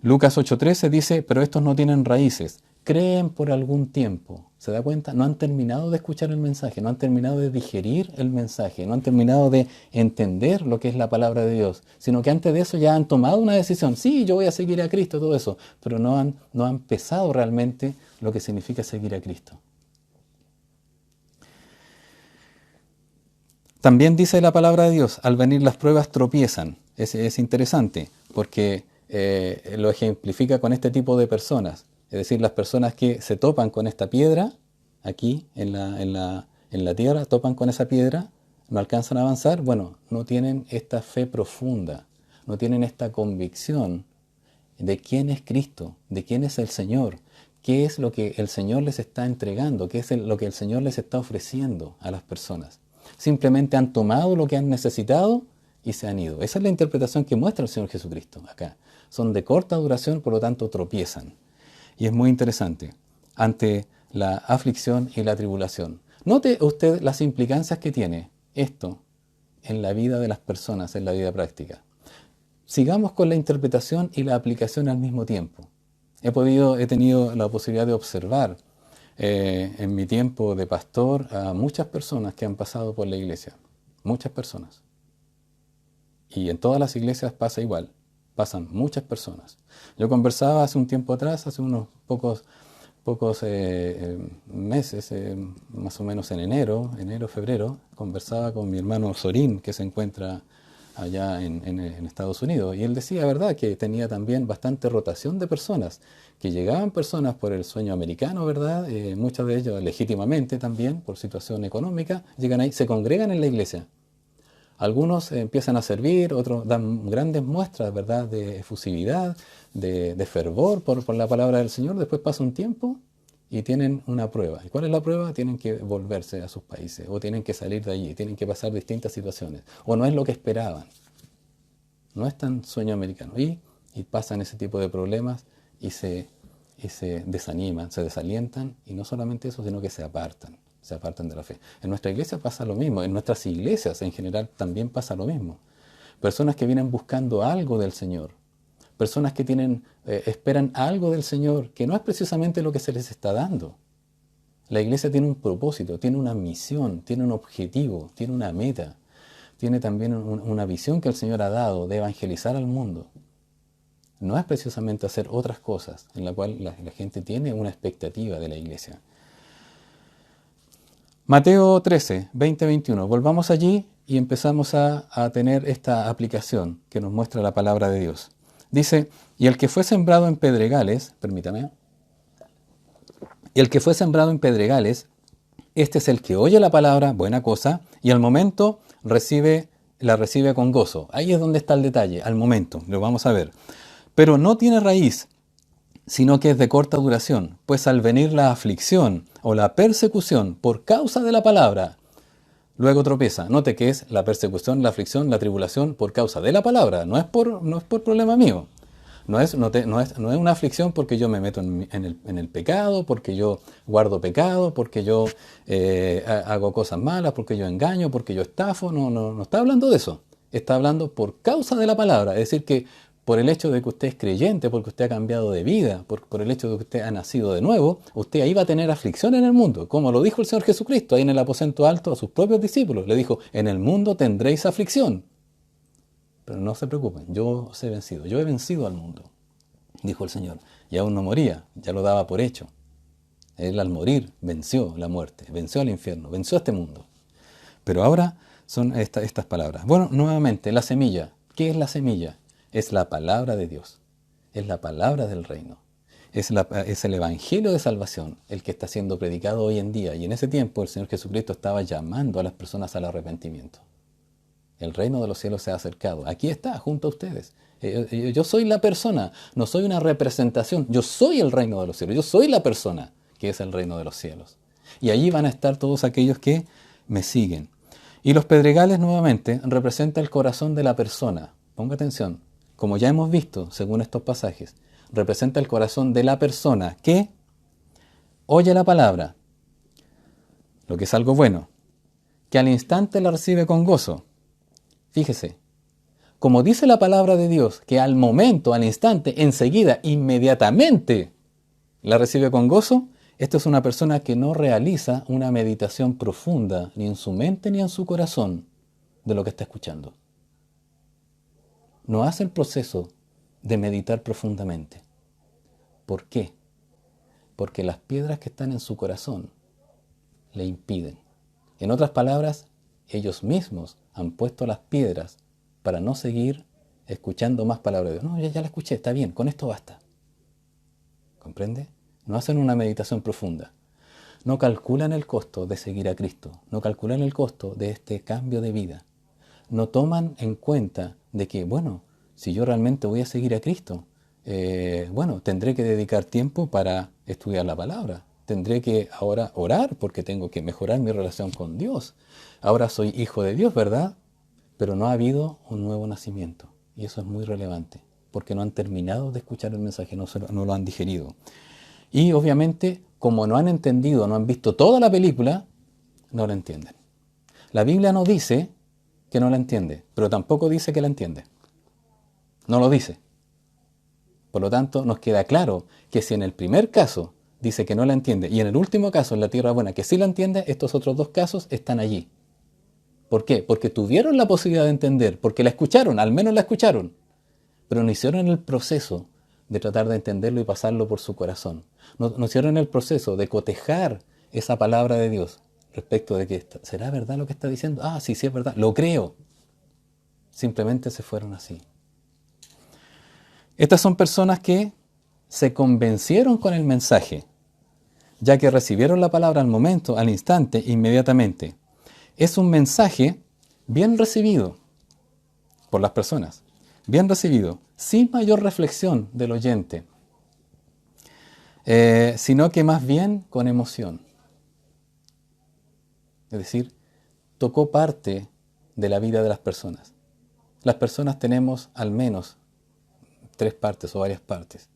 Lucas 8:13 dice, pero estos no tienen raíces, creen por algún tiempo. ¿Se da cuenta? No han terminado de escuchar el mensaje, no han terminado de digerir el mensaje, no han terminado de entender lo que es la palabra de Dios, sino que antes de eso ya han tomado una decisión. Sí, yo voy a seguir a Cristo, todo eso, pero no han pesado realmente lo que significa seguir a Cristo. También dice la palabra de Dios, al venir las pruebas tropiezan. Es interesante, porque lo ejemplifica con este tipo de personas. Es decir, las personas que se topan con esta piedra, aquí en la tierra, topan con esa piedra, no alcanzan a avanzar, bueno, no tienen esta fe profunda, no tienen esta convicción de quién es Cristo, de quién es el Señor, qué es lo que el Señor les está entregando, qué es lo que el Señor les está ofreciendo a las personas. Simplemente han tomado lo que han necesitado y se han ido. Esa es la interpretación que muestra el Señor Jesucristo acá. Son de corta duración, por lo tanto tropiezan. Y es muy interesante, ante la aflicción y la tribulación. Note usted las implicancias que tiene esto en la vida de las personas, en la vida práctica. Sigamos con la interpretación y la aplicación al mismo tiempo. He tenido la posibilidad de observar en mi tiempo de pastor a muchas personas que han pasado por la iglesia. Muchas personas. Y en todas las iglesias pasa igual. Pasan muchas personas. Yo conversaba hace un tiempo atrás, hace unos pocos meses, más o menos en enero, febrero, conversaba con mi hermano Sorín, que se encuentra allá en Estados Unidos, y él decía, ¿verdad?, que tenía también bastante rotación de personas, que llegaban personas por el sueño americano, ¿verdad?, muchas de ellas legítimamente también, por situación económica, llegan ahí, se congregan en la iglesia. Algunos empiezan a servir, otros dan grandes muestras, ¿verdad?, de efusividad, de fervor por la palabra del Señor. Después pasa un tiempo y tienen una prueba. ¿Y cuál es la prueba? Tienen que volverse a sus países, o tienen que salir de allí, tienen que pasar distintas situaciones, o no es lo que esperaban. No es tan sueño americano. Y pasan ese tipo de problemas y se desaniman, se desalientan, y no solamente eso, sino que se apartan de la fe. En nuestra iglesia pasa lo mismo, en nuestras iglesias en general también pasa lo mismo. Personas que vienen buscando algo del Señor, personas que esperan algo del Señor, que no es precisamente lo que se les está dando. La iglesia tiene un propósito, tiene una misión, tiene un objetivo, tiene una meta, tiene también una visión que el Señor ha dado de evangelizar al mundo. No es precisamente hacer otras cosas en la cual la gente tiene una expectativa de la iglesia. Mateo 13, 20-21. Volvamos allí y empezamos a tener esta aplicación que nos muestra la palabra de Dios. Dice, y el que fue sembrado en pedregales, este es el que oye la palabra, buena cosa, y al momento la recibe con gozo. Ahí es donde está el detalle, al momento, lo vamos a ver. Pero no tiene raíz, sino que es de corta duración, pues al venir la aflicción o la persecución por causa de la palabra, luego tropieza. Note que es la persecución, la aflicción, la tribulación por causa de la palabra, no es por problema mío. No es una aflicción porque yo me meto en el pecado, porque yo guardo pecado, porque yo hago cosas malas, porque yo engaño, porque yo estafo. No está hablando de eso. Está hablando por causa de la palabra. Es decir, que por el hecho de que usted es creyente, porque usted ha cambiado de vida, por el hecho de que usted ha nacido de nuevo, usted ahí va a tener aflicción en el mundo. Como lo dijo el Señor Jesucristo ahí en el aposento alto a sus propios discípulos. Le dijo, en el mundo tendréis aflicción. Pero no se preocupen, yo os he vencido. Yo he vencido al mundo, dijo el Señor. Y aún no moría, ya lo daba por hecho. Él al morir venció la muerte, venció al infierno, venció a este mundo. Pero ahora son estas palabras. Bueno, nuevamente, la semilla. ¿Qué es la semilla? Es la palabra de Dios. Es la palabra del reino. Es el evangelio de salvación, el que está siendo predicado hoy en día. Y en ese tiempo el Señor Jesucristo estaba llamando a las personas al arrepentimiento. El reino de los cielos se ha acercado. Aquí está, junto a ustedes. Yo soy la persona, no soy una representación. Yo soy el reino de los cielos. Yo soy la persona que es el reino de los cielos. Y allí van a estar todos aquellos que me siguen. Y los pedregales nuevamente representan el corazón de la persona. Ponga atención. Como ya hemos visto, según estos pasajes, representa el corazón de la persona que oye la palabra, lo que es algo bueno, que al instante la recibe con gozo. Fíjese, como dice la palabra de Dios, que al momento, al instante, enseguida, inmediatamente, la recibe con gozo, esto es una persona que no realiza una meditación profunda, ni en su mente ni en su corazón, de lo que está escuchando. No hace el proceso de meditar profundamente. ¿Por qué? Porque las piedras que están en su corazón le impiden. En otras palabras, ellos mismos han puesto las piedras para no seguir escuchando más palabras de Dios. No, ya la escuché, está bien, con esto basta. ¿Comprende? No hacen una meditación profunda. No calculan el costo de seguir a Cristo. No calculan el costo de este cambio de vida. No toman en cuenta de que, bueno, si yo realmente voy a seguir a Cristo, tendré que dedicar tiempo para estudiar la palabra. Tendré que ahora orar porque tengo que mejorar mi relación con Dios. Ahora soy hijo de Dios, ¿verdad? Pero no ha habido un nuevo nacimiento. Y eso es muy relevante, porque no han terminado de escuchar el mensaje, no lo han digerido. Y obviamente, como no han entendido, no han visto toda la película, no la entienden. La Biblia no dice que no la entiende, pero tampoco dice que la entiende. No lo dice. Por lo tanto, nos queda claro que si en el primer caso dice que no la entiende y en el último caso, en la tierra buena, que sí la entiende, estos otros dos casos están allí. ¿Por qué? Porque tuvieron la posibilidad de entender, porque la escucharon, al menos la escucharon, pero no hicieron el proceso de tratar de entenderlo y pasarlo por su corazón. No hicieron el proceso de cotejar esa palabra de Dios respecto de que, ¿será verdad lo que está diciendo? Ah, sí, sí es verdad, lo creo. Simplemente se fueron así. Estas son personas que se convencieron con el mensaje, ya que recibieron la palabra al momento, al instante, inmediatamente. Es un mensaje bien recibido por las personas, bien recibido, sin mayor reflexión del oyente, sino que más bien con emoción. Es decir, tocó parte de la vida de las personas. Las personas tenemos al menos 3 partes o varias partes.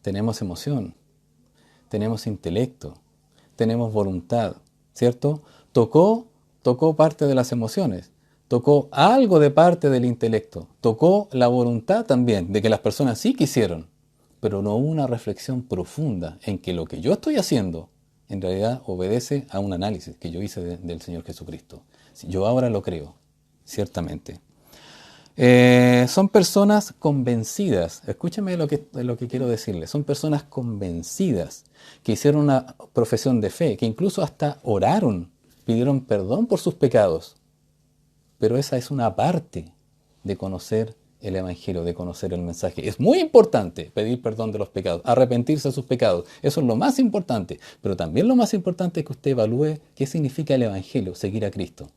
Tenemos emoción, tenemos intelecto, tenemos voluntad, ¿cierto? Tocó parte de las emociones, tocó algo de parte del intelecto, tocó la voluntad también, de que las personas sí quisieron, pero no hubo una reflexión profunda en que lo que yo estoy haciendo en realidad obedece a un análisis que yo hice del Señor Jesucristo. Yo ahora lo creo, ciertamente. Son personas convencidas, escúchame lo que quiero decirles, son personas convencidas que hicieron una profesión de fe, que incluso hasta oraron, pidieron perdón por sus pecados, pero esa es una parte de conocer el Evangelio, de conocer el mensaje. Es muy importante pedir perdón de los pecados, arrepentirse de sus pecados, eso es lo más importante, pero también lo más importante es que usted evalúe qué significa el Evangelio, seguir a Cristo.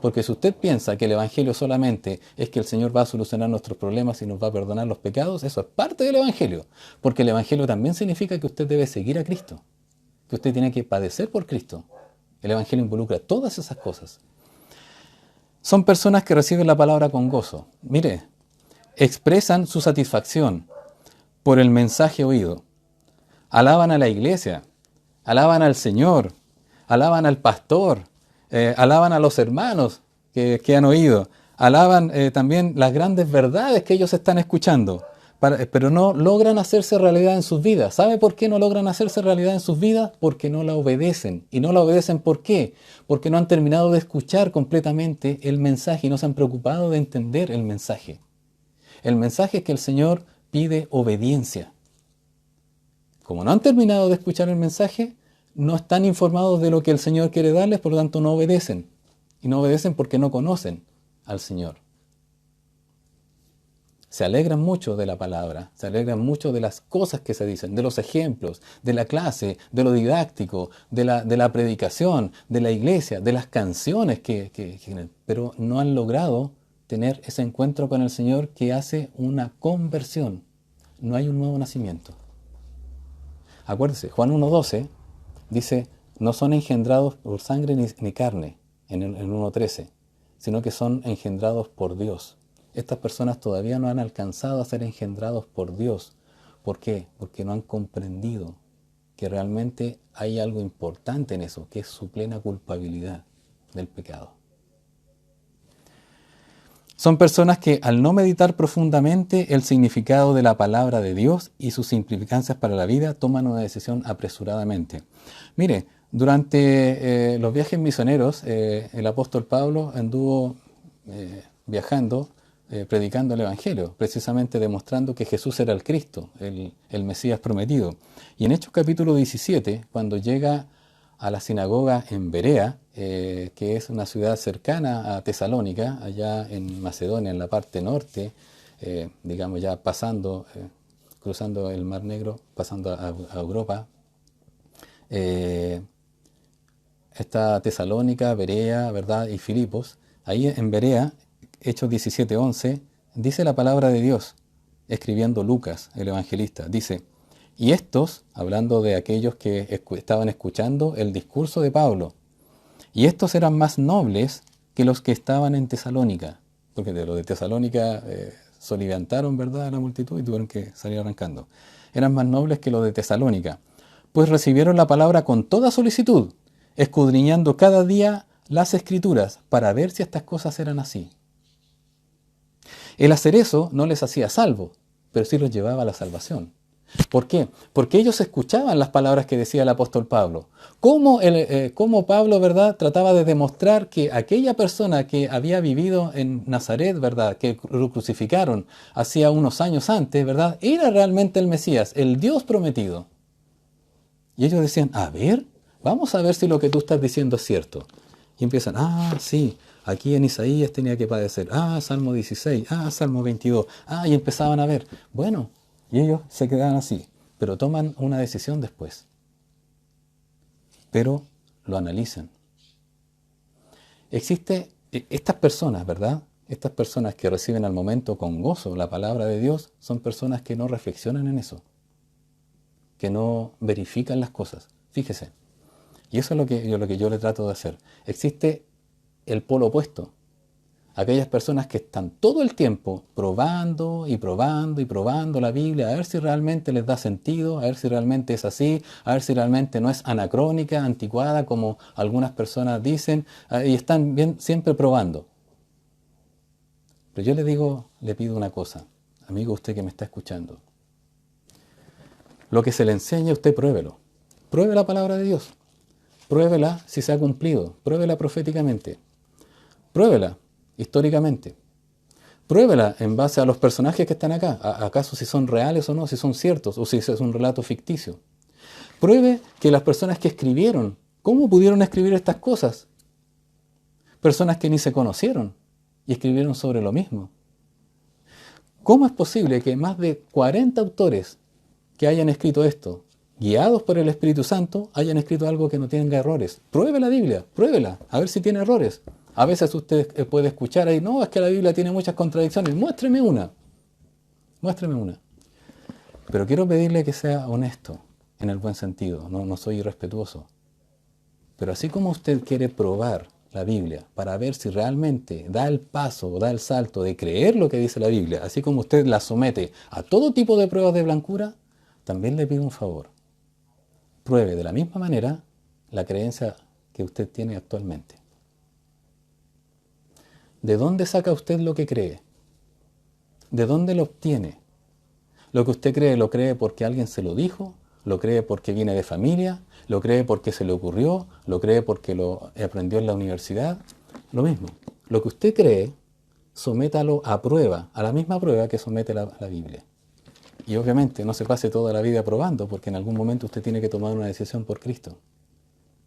Porque si usted piensa que el Evangelio solamente es que el Señor va a solucionar nuestros problemas y nos va a perdonar los pecados, eso es parte del Evangelio. Porque el Evangelio también significa que usted debe seguir a Cristo, que usted tiene que padecer por Cristo. El Evangelio involucra todas esas cosas. Son personas que reciben la palabra con gozo. Mire, expresan su satisfacción por el mensaje oído. Alaban a la iglesia, alaban al Señor, alaban al pastor, alaban a los hermanos que han oído, alaban también las grandes verdades que ellos están escuchando, pero no logran hacerse realidad en sus vidas. ¿Sabe por qué no logran hacerse realidad en sus vidas? Porque no la obedecen. ¿Y no la obedecen por qué? Porque no han terminado de escuchar completamente el mensaje y no se han preocupado de entender el mensaje. El mensaje es que el Señor pide obediencia. Como no han terminado de escuchar el mensaje, no están informados de lo que el Señor quiere darles, por lo tanto no obedecen. Y no obedecen porque no conocen al Señor. Se alegran mucho de la palabra, se alegran mucho de las cosas que se dicen, de los ejemplos, de la clase, de lo didáctico, de la predicación, de la iglesia, de las canciones pero no han logrado tener ese encuentro con el Señor que hace una conversión. No hay un nuevo nacimiento. Acuérdese, Juan 1.12 dice, no son engendrados por sangre ni carne, en el 1.13, sino que son engendrados por Dios. Estas personas todavía no han alcanzado a ser engendrados por Dios. ¿Por qué? Porque no han comprendido que realmente hay algo importante en eso, que es su plena culpabilidad del pecado. Son personas que al no meditar profundamente el significado de la palabra de Dios y sus implicancias para la vida, toman una decisión apresuradamente. Mire, durante los viajes misioneros, el apóstol Pablo anduvo viajando, predicando el Evangelio, precisamente demostrando que Jesús era el Cristo, el Mesías prometido. Y en Hechos capítulo 17, cuando llega a la sinagoga en Berea, que es una ciudad cercana a Tesalónica, allá en Macedonia, en la parte norte, digamos ya pasando, cruzando el Mar Negro, pasando a Europa. Está Tesalónica, Berea, ¿verdad? Y Filipos. Ahí en Berea, Hechos 17:11, dice la palabra de Dios, escribiendo Lucas, el evangelista, dice: y estos, hablando de aquellos que estaban escuchando el discurso de Pablo, y estos eran más nobles que los que estaban en Tesalónica, porque de los de Tesalónica soliviantaron, ¿verdad?, a la multitud y tuvieron que salir arrancando. Eran más nobles que los de Tesalónica, pues recibieron la palabra con toda solicitud, escudriñando cada día las Escrituras para ver si estas cosas eran así. El hacer eso no les hacía salvo, pero sí los llevaba a la salvación. ¿Por qué? Porque ellos escuchaban las palabras que decía el apóstol Pablo. Cómo Pablo, ¿verdad?, trataba de demostrar que aquella persona que había vivido en Nazaret, ¿verdad?, que lo crucificaron hacía unos años antes, ¿verdad?, era realmente el Mesías, el Dios prometido. Y ellos decían, a ver, vamos a ver si lo que tú estás diciendo es cierto. Y empiezan, sí, aquí en Isaías tenía que padecer, Salmo 16, Salmo 22, y empezaban a ver, bueno, y ellos se quedaban así, pero toman una decisión después. Pero lo analizan. Estas personas, ¿verdad? Estas personas que reciben al momento con gozo la palabra de Dios, son personas que no reflexionan en eso, que no verifican las cosas. Fíjese. Y eso es lo que yo le trato de hacer. Existe el polo opuesto. Aquellas personas que están todo el tiempo probando y probando y probando la Biblia, a ver si realmente les da sentido, a ver si realmente es así, a ver si realmente no es anacrónica, anticuada, como algunas personas dicen, y están bien, siempre probando. Pero yo le pido una cosa, amigo, usted que me está escuchando. Lo que se le enseña, usted pruébelo. Pruebe la palabra de Dios. Pruébela si se ha cumplido. Pruébela proféticamente. Pruébela históricamente. Pruébela en base a los personajes que están acá. ¿Acaso si son reales o no? Si son ciertos o si es un relato ficticio. Pruebe que las personas que escribieron, ¿cómo pudieron escribir estas cosas? Personas que ni se conocieron y escribieron sobre lo mismo. ¿Cómo es posible que más de 40 autores que hayan escrito esto, guiados por el Espíritu Santo, hayan escrito algo que no tenga errores? Pruebe la Biblia, pruébela, a ver si tiene errores. A veces usted puede escuchar ahí, no, es que la Biblia tiene muchas contradicciones. Muéstreme una. Muéstreme una. Pero quiero pedirle que sea honesto, en el buen sentido. No soy irrespetuoso. Pero así como usted quiere probar la Biblia, para ver si realmente da el paso o da el salto de creer lo que dice la Biblia, así como usted la somete a todo tipo de pruebas de blancura, también le pido un favor. Pruebe de la misma manera la creencia que usted tiene actualmente. ¿De dónde saca usted lo que cree? ¿De dónde lo obtiene? Lo que usted cree, ¿lo cree porque alguien se lo dijo? ¿Lo cree porque viene de familia? ¿Lo cree porque se le ocurrió? ¿Lo cree porque lo aprendió en la universidad? Lo mismo. Lo que usted cree, sométalo a prueba, a la misma prueba que somete la Biblia. Y obviamente no se pase toda la vida probando, porque en algún momento usted tiene que tomar una decisión por Cristo.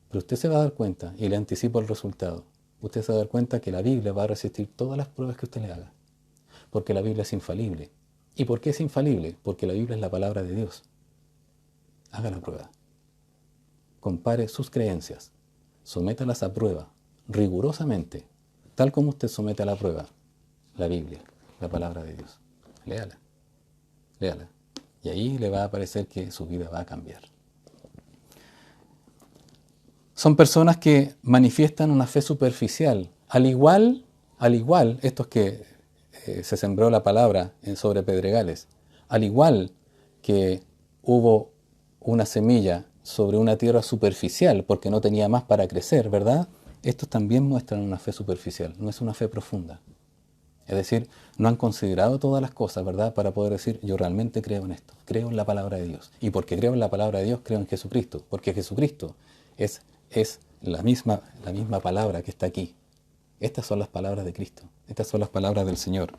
Pero usted se va a dar cuenta, y le anticipo el resultado, usted se va a dar cuenta que la Biblia va a resistir todas las pruebas que usted le haga. Porque la Biblia es infalible. ¿Y por qué es infalible? Porque la Biblia es la palabra de Dios. Haga la prueba. Compare sus creencias. Sométalas a prueba, rigurosamente, tal como usted somete a la prueba la Biblia, la palabra de Dios. Léala. Léala. Y ahí le va a parecer que su vida va a cambiar. Son personas que manifiestan una fe superficial. Al igual, estos que se sembró la palabra sobre pedregales, al igual que hubo una semilla sobre una tierra superficial porque no tenía más para crecer, ¿verdad? Estos también muestran una fe superficial, no es una fe profunda. Es decir, no han considerado todas las cosas, ¿verdad? Para poder decir, yo realmente creo en esto, creo en la palabra de Dios. Y porque creo en la palabra de Dios, creo en Jesucristo, porque Jesucristo es la misma palabra que está aquí. Estas son las palabras de Cristo, estas son las palabras del Señor.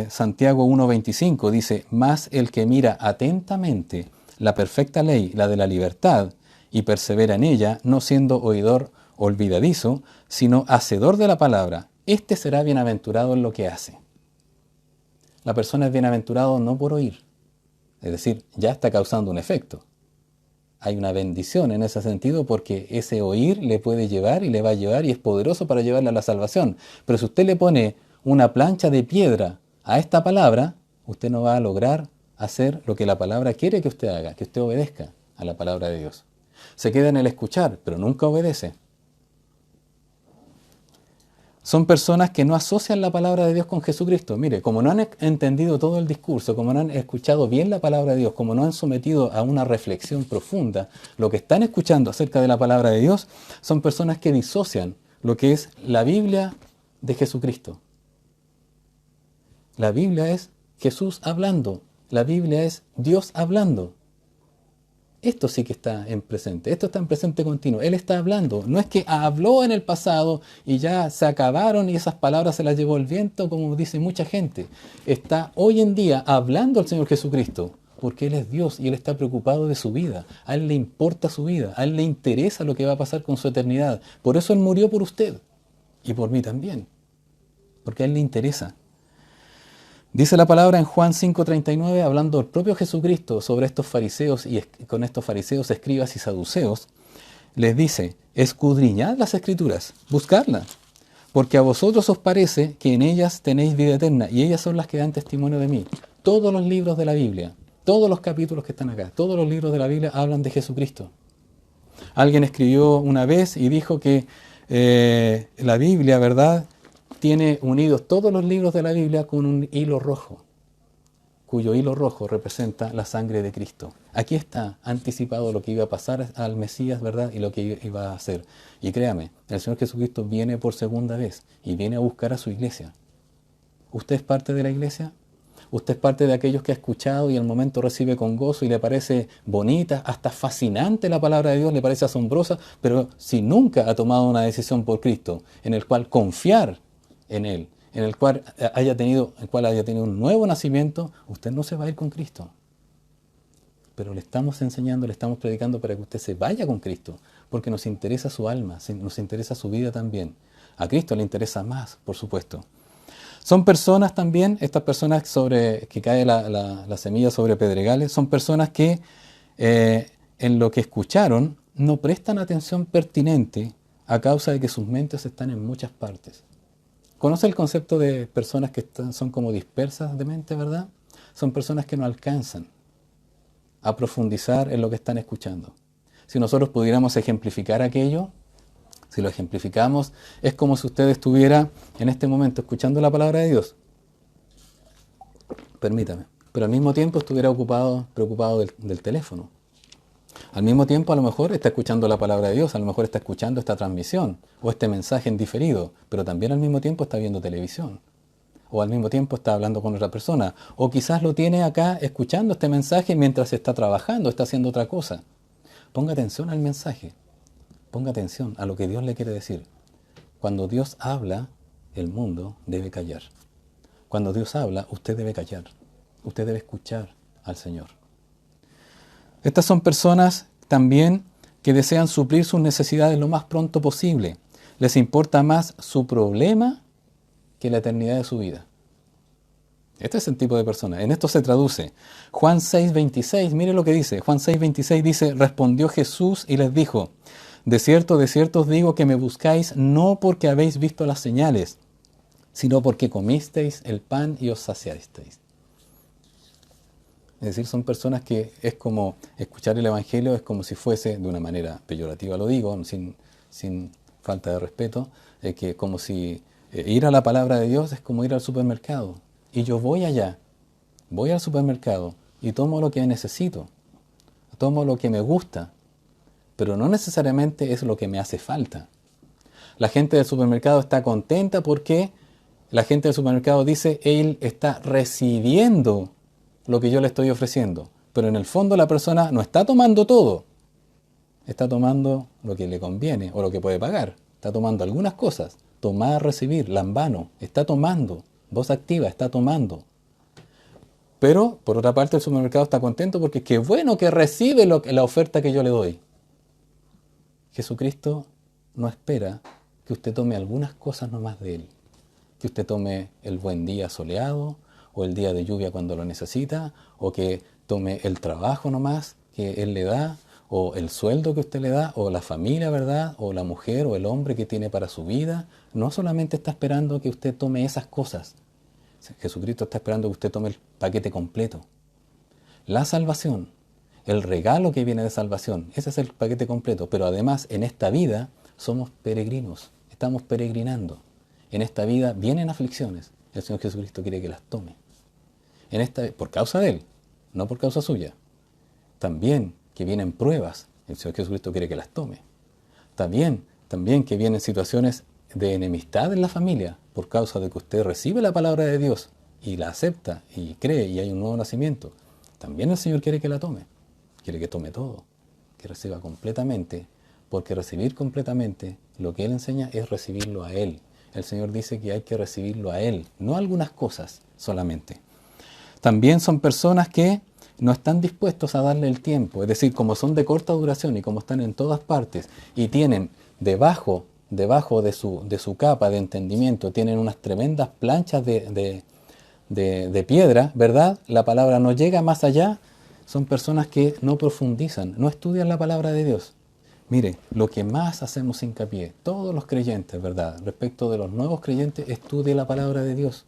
Santiago 1:25 dice, mas el que mira atentamente la perfecta ley, la de la libertad, y persevera en ella, no siendo oidor olvidadizo, sino hacedor de la palabra, este será bienaventurado en lo que hace. La persona es bienaventurado no por oír, es decir, ya está causando un efecto. Hay una bendición en ese sentido porque ese oír le puede llevar y le va a llevar y es poderoso para llevarle a la salvación. Pero si usted le pone una plancha de piedra a esta palabra, usted no va a lograr hacer lo que la palabra quiere que usted haga, que usted obedezca a la palabra de Dios. Se queda en el escuchar, pero nunca obedece. Son personas que no asocian la palabra de Dios con Jesucristo. Mire, como no han entendido todo el discurso, como no han escuchado bien la palabra de Dios, como no han sometido a una reflexión profunda lo que están escuchando acerca de la palabra de Dios, son personas que disocian lo que es la Biblia de Jesucristo. La Biblia es Jesús hablando. La Biblia es Dios hablando. Esto sí que está en presente, esto está en presente continuo. Él está hablando, no es que habló en el pasado y ya se acabaron y esas palabras se las llevó el viento, como dice mucha gente. Está hoy en día hablando al Señor Jesucristo, porque Él es Dios y Él está preocupado de su vida. A Él le importa su vida, a Él le interesa lo que va a pasar con su eternidad. Por eso Él murió por usted y por mí también, porque a Él le interesa. Dice la palabra en Juan 5:39, hablando del propio Jesucristo sobre estos fariseos y con estos fariseos, escribas y saduceos, les dice, escudriñad las escrituras, buscadlas, porque a vosotros os parece que en ellas tenéis vida eterna y ellas son las que dan testimonio de mí. Todos los libros de la Biblia, todos los capítulos que están acá, todos los libros de la Biblia hablan de Jesucristo. Alguien escribió una vez y dijo que la Biblia, ¿verdad?, tiene unidos todos los libros de la Biblia con un hilo rojo, cuyo hilo rojo representa la sangre de Cristo. Aquí está anticipado lo que iba a pasar al Mesías, ¿verdad? Y lo que iba a hacer. Y créame, el Señor Jesucristo viene por segunda vez y viene a buscar a su iglesia. ¿Usted es parte de la iglesia? ¿Usted es parte de aquellos que ha escuchado y al momento recibe con gozo y le parece bonita, hasta fascinante la palabra de Dios, le parece asombrosa, pero si nunca ha tomado una decisión por Cristo, en el cual confiar en Él, en el cual haya tenido un nuevo nacimiento, usted no se va a ir con Cristo. Pero le estamos enseñando, le estamos predicando para que usted se vaya con Cristo, porque nos interesa su alma, nos interesa su vida también. A Cristo le interesa más, por supuesto. Son personas también, estas personas que cae la semilla sobre pedregales, son personas que en lo que escucharon no prestan atención pertinente a causa de que sus mentes están en muchas partes. ¿Conoce el concepto de personas que son como dispersas de mente, verdad? Son personas que no alcanzan a profundizar en lo que están escuchando. Si nosotros pudiéramos ejemplificar aquello, Si lo ejemplificamos, es como si usted estuviera en este momento escuchando la palabra de Dios. Permítame. Pero al mismo tiempo estuviera preocupado del teléfono. Al mismo tiempo, a lo mejor está escuchando la palabra de Dios, a lo mejor está escuchando esta transmisión o este mensaje en diferido, pero también al mismo tiempo está viendo televisión. O al mismo tiempo está hablando con otra persona. O quizás lo tiene acá escuchando este mensaje mientras está trabajando, está haciendo otra cosa. Ponga atención al mensaje. Ponga atención a lo que Dios le quiere decir. Cuando Dios habla, el mundo debe callar. Cuando Dios habla, usted debe callar. Usted debe escuchar al Señor. Estas son personas también que desean suplir sus necesidades lo más pronto posible. Les importa más su problema que la eternidad de su vida. Este es el tipo de persona. En esto se traduce. Juan 6:26, mire lo que dice. Juan 6:26 dice, respondió Jesús y les dijo, de cierto os digo que me buscáis no porque habéis visto las señales, sino porque comisteis el pan y os saciasteis. Es decir, son personas que es como escuchar el Evangelio, es como si fuese, de una manera peyorativa lo digo, sin falta de respeto, que como si ir a la palabra de Dios es como ir al supermercado. Y yo voy allá, voy al supermercado y tomo lo que necesito, tomo lo que me gusta, pero no necesariamente es lo que me hace falta. La gente del supermercado está contenta porque la gente del supermercado dice, él está recibiendo lo que yo le estoy ofreciendo. Pero en el fondo la persona no está tomando todo. Está tomando lo que le conviene o lo que puede pagar. Está tomando algunas cosas. Tomar, recibir, lambano. Está tomando. Voz activa, está tomando. Pero, por otra parte, el supermercado está contento porque qué bueno que recibe la oferta que yo le doy. Jesucristo no espera que usted tome algunas cosas nomás de Él. Que usted tome el buen día soleado, o el día de lluvia cuando lo necesita, o que tome el trabajo nomás que Él le da, o el sueldo que usted le da, o la familia, ¿verdad? O la mujer o el hombre que tiene para su vida. No solamente está esperando que usted tome esas cosas. Jesucristo está esperando que usted tome el paquete completo. La salvación, el regalo que viene de salvación, ese es el paquete completo. Pero además, en esta vida somos peregrinos, estamos peregrinando. En esta vida vienen aflicciones. El Señor Jesucristo quiere que las tome. Por causa de Él, no por causa suya. También que vienen pruebas. El Señor Jesucristo quiere que las tome. También que vienen situaciones de enemistad en la familia por causa de que usted recibe la palabra de Dios y la acepta y cree y hay un nuevo nacimiento. También el Señor quiere que la tome. Quiere que tome todo. Que reciba completamente. Porque recibir completamente lo que Él enseña es recibirlo a Él. El Señor dice que hay que recibirlo a Él, no algunas cosas solamente. También son personas que no están dispuestos a darle el tiempo, es decir, como son de corta duración y como están en todas partes y tienen debajo de su capa de entendimiento, tienen unas tremendas planchas de piedra, ¿verdad? La palabra no llega más allá, son personas que no profundizan, no estudian la palabra de Dios. Mire, lo que más hacemos hincapié, todos los creyentes, ¿verdad? Respecto de los nuevos creyentes, estudie la palabra de Dios.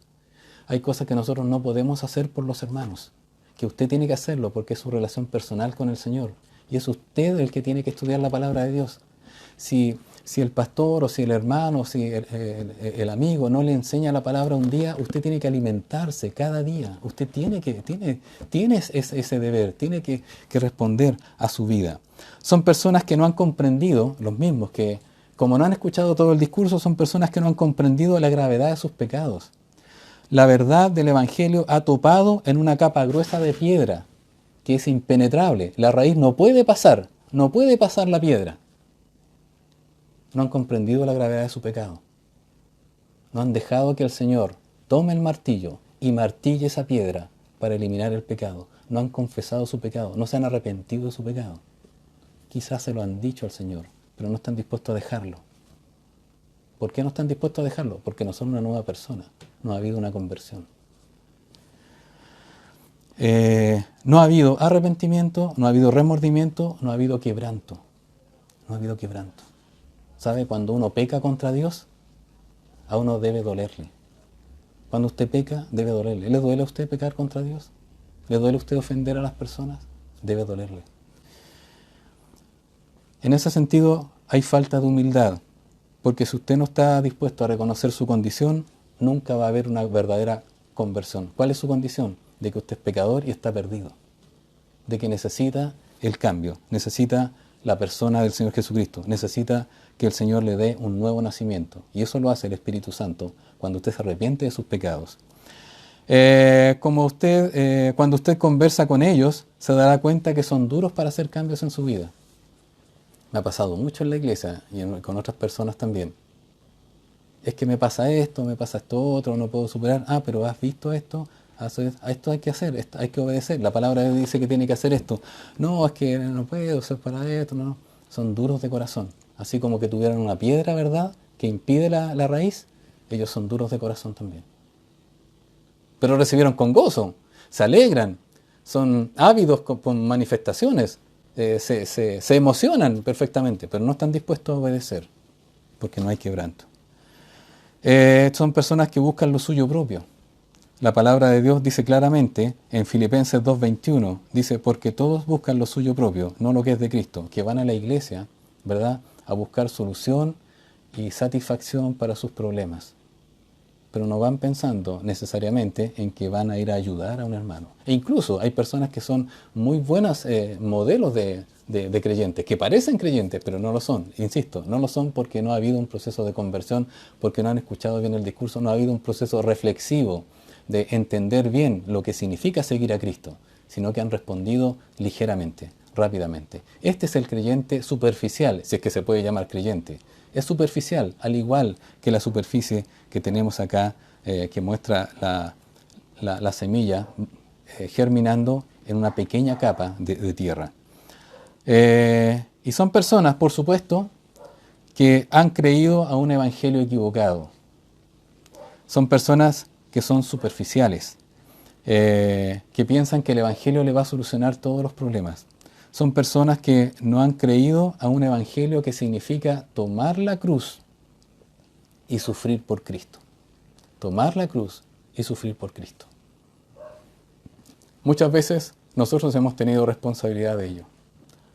Hay cosas que nosotros no podemos hacer por los hermanos, que usted tiene que hacerlo porque es su relación personal con el Señor. Y es usted el que tiene que estudiar la palabra de Dios. Si el pastor o si el hermano o si el amigo no le enseña la palabra un día, usted tiene que alimentarse cada día. Usted tiene ese deber, tiene que responder a su vida. Son personas que no han comprendido, los mismos que, como no han escuchado todo el discurso, son personas que no han comprendido la gravedad de sus pecados. La verdad del Evangelio ha topado en una capa gruesa de piedra, que es impenetrable. La raíz no puede pasar la piedra. No han comprendido la gravedad de su pecado. No han dejado que el Señor tome el martillo y martille esa piedra para eliminar el pecado. No han confesado su pecado, no se han arrepentido de su pecado. Quizás se lo han dicho al Señor, pero no están dispuestos a dejarlo. ¿Por qué no están dispuestos a dejarlo? Porque no son una nueva persona, no ha habido una conversión. No ha habido arrepentimiento, no ha habido remordimiento, no ha habido quebranto. No ha habido quebranto. ¿Sabe? Cuando uno peca contra Dios, a uno debe dolerle. Cuando usted peca, debe dolerle. ¿Le duele a usted pecar contra Dios? ¿Le duele a usted ofender a las personas? Debe dolerle. En ese sentido, hay falta de humildad. Porque si usted no está dispuesto a reconocer su condición, nunca va a haber una verdadera conversión. ¿Cuál es su condición? De que usted es pecador y está perdido. De que necesita el cambio, necesita la persona del Señor Jesucristo, necesita que el Señor le dé un nuevo nacimiento. Y eso lo hace el Espíritu Santo cuando usted se arrepiente de sus pecados. Cuando usted conversa con ellos, se dará cuenta que son duros para hacer cambios en su vida. Me ha pasado mucho en la iglesia y con otras personas también. Es que me pasa esto otro, no puedo superar. Ah, pero ¿has visto esto? Esto hay que hacer, hay que obedecer. La palabra dice que tiene que hacer esto. No, es que no puedo ser para esto. No. Son duros de corazón. Así como que tuvieran una piedra, ¿verdad?, que impide la raíz. Ellos son duros de corazón también. Pero recibieron con gozo, se alegran, son ávidos con manifestaciones, se emocionan perfectamente, pero no están dispuestos a obedecer, porque no hay quebranto. Son personas que buscan lo suyo propio. La palabra de Dios dice claramente en Filipenses 2:21, dice, porque todos buscan lo suyo propio, no lo que es de Cristo, que van a la iglesia, ¿verdad?, a buscar solución y satisfacción para sus problemas. Pero no van pensando necesariamente en que van a ir a ayudar a un hermano. E incluso hay personas que son muy buenas modelos de creyentes, que parecen creyentes, pero no lo son. Insisto, no lo son porque no ha habido un proceso de conversión, porque no han escuchado bien el discurso, no ha habido un proceso reflexivo de entender bien lo que significa seguir a Cristo, sino que han respondido ligeramente, rápidamente. Este es el creyente superficial, si es que se puede llamar creyente. Es superficial, al igual que la superficie que tenemos acá, que muestra la semilla germinando en una pequeña capa de tierra. Y son personas, por supuesto, que han creído a un evangelio equivocado. Son personas que son superficiales, que piensan que el evangelio le va a solucionar todos los problemas. Son personas que no han creído a un evangelio que significa tomar la cruz y sufrir por Cristo. Tomar la cruz y sufrir por Cristo. Muchas veces nosotros hemos tenido responsabilidad de ello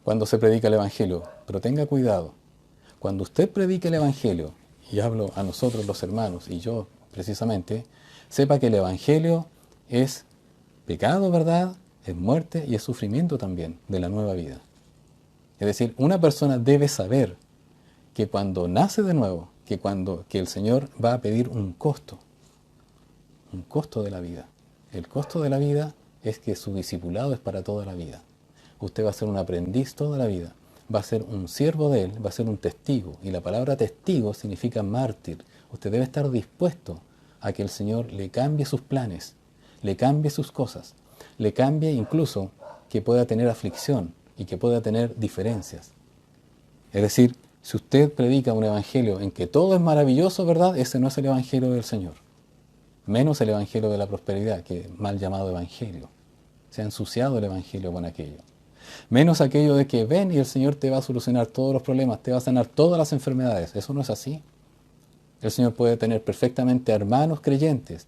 cuando se predica el evangelio, pero tenga cuidado. Cuando usted predique el evangelio, y hablo a nosotros los hermanos y yo precisamente, sepa que el evangelio es pecado, ¿verdad?, es muerte y es sufrimiento también de la nueva vida. Es decir, una persona debe saber que cuando nace de nuevo, que el Señor va a pedir un costo de la vida. El costo de la vida es que su discipulado es para toda la vida. Usted va a ser un aprendiz toda la vida, va a ser un siervo de Él, va a ser un testigo. Y la palabra testigo significa mártir. Usted debe estar dispuesto a que el Señor le cambie sus planes, le cambie sus cosas, le cambie incluso que pueda tener aflicción y que pueda tener diferencias. Es decir, si usted predica un evangelio en que todo es maravilloso, ¿verdad?, ese no es el evangelio del Señor. Menos el evangelio de la prosperidad, que es mal llamado evangelio. Se ha ensuciado el evangelio con aquello. Menos aquello de que ven y el Señor te va a solucionar todos los problemas, te va a sanar todas las enfermedades. Eso no es así. El Señor puede tener perfectamente a hermanos creyentes,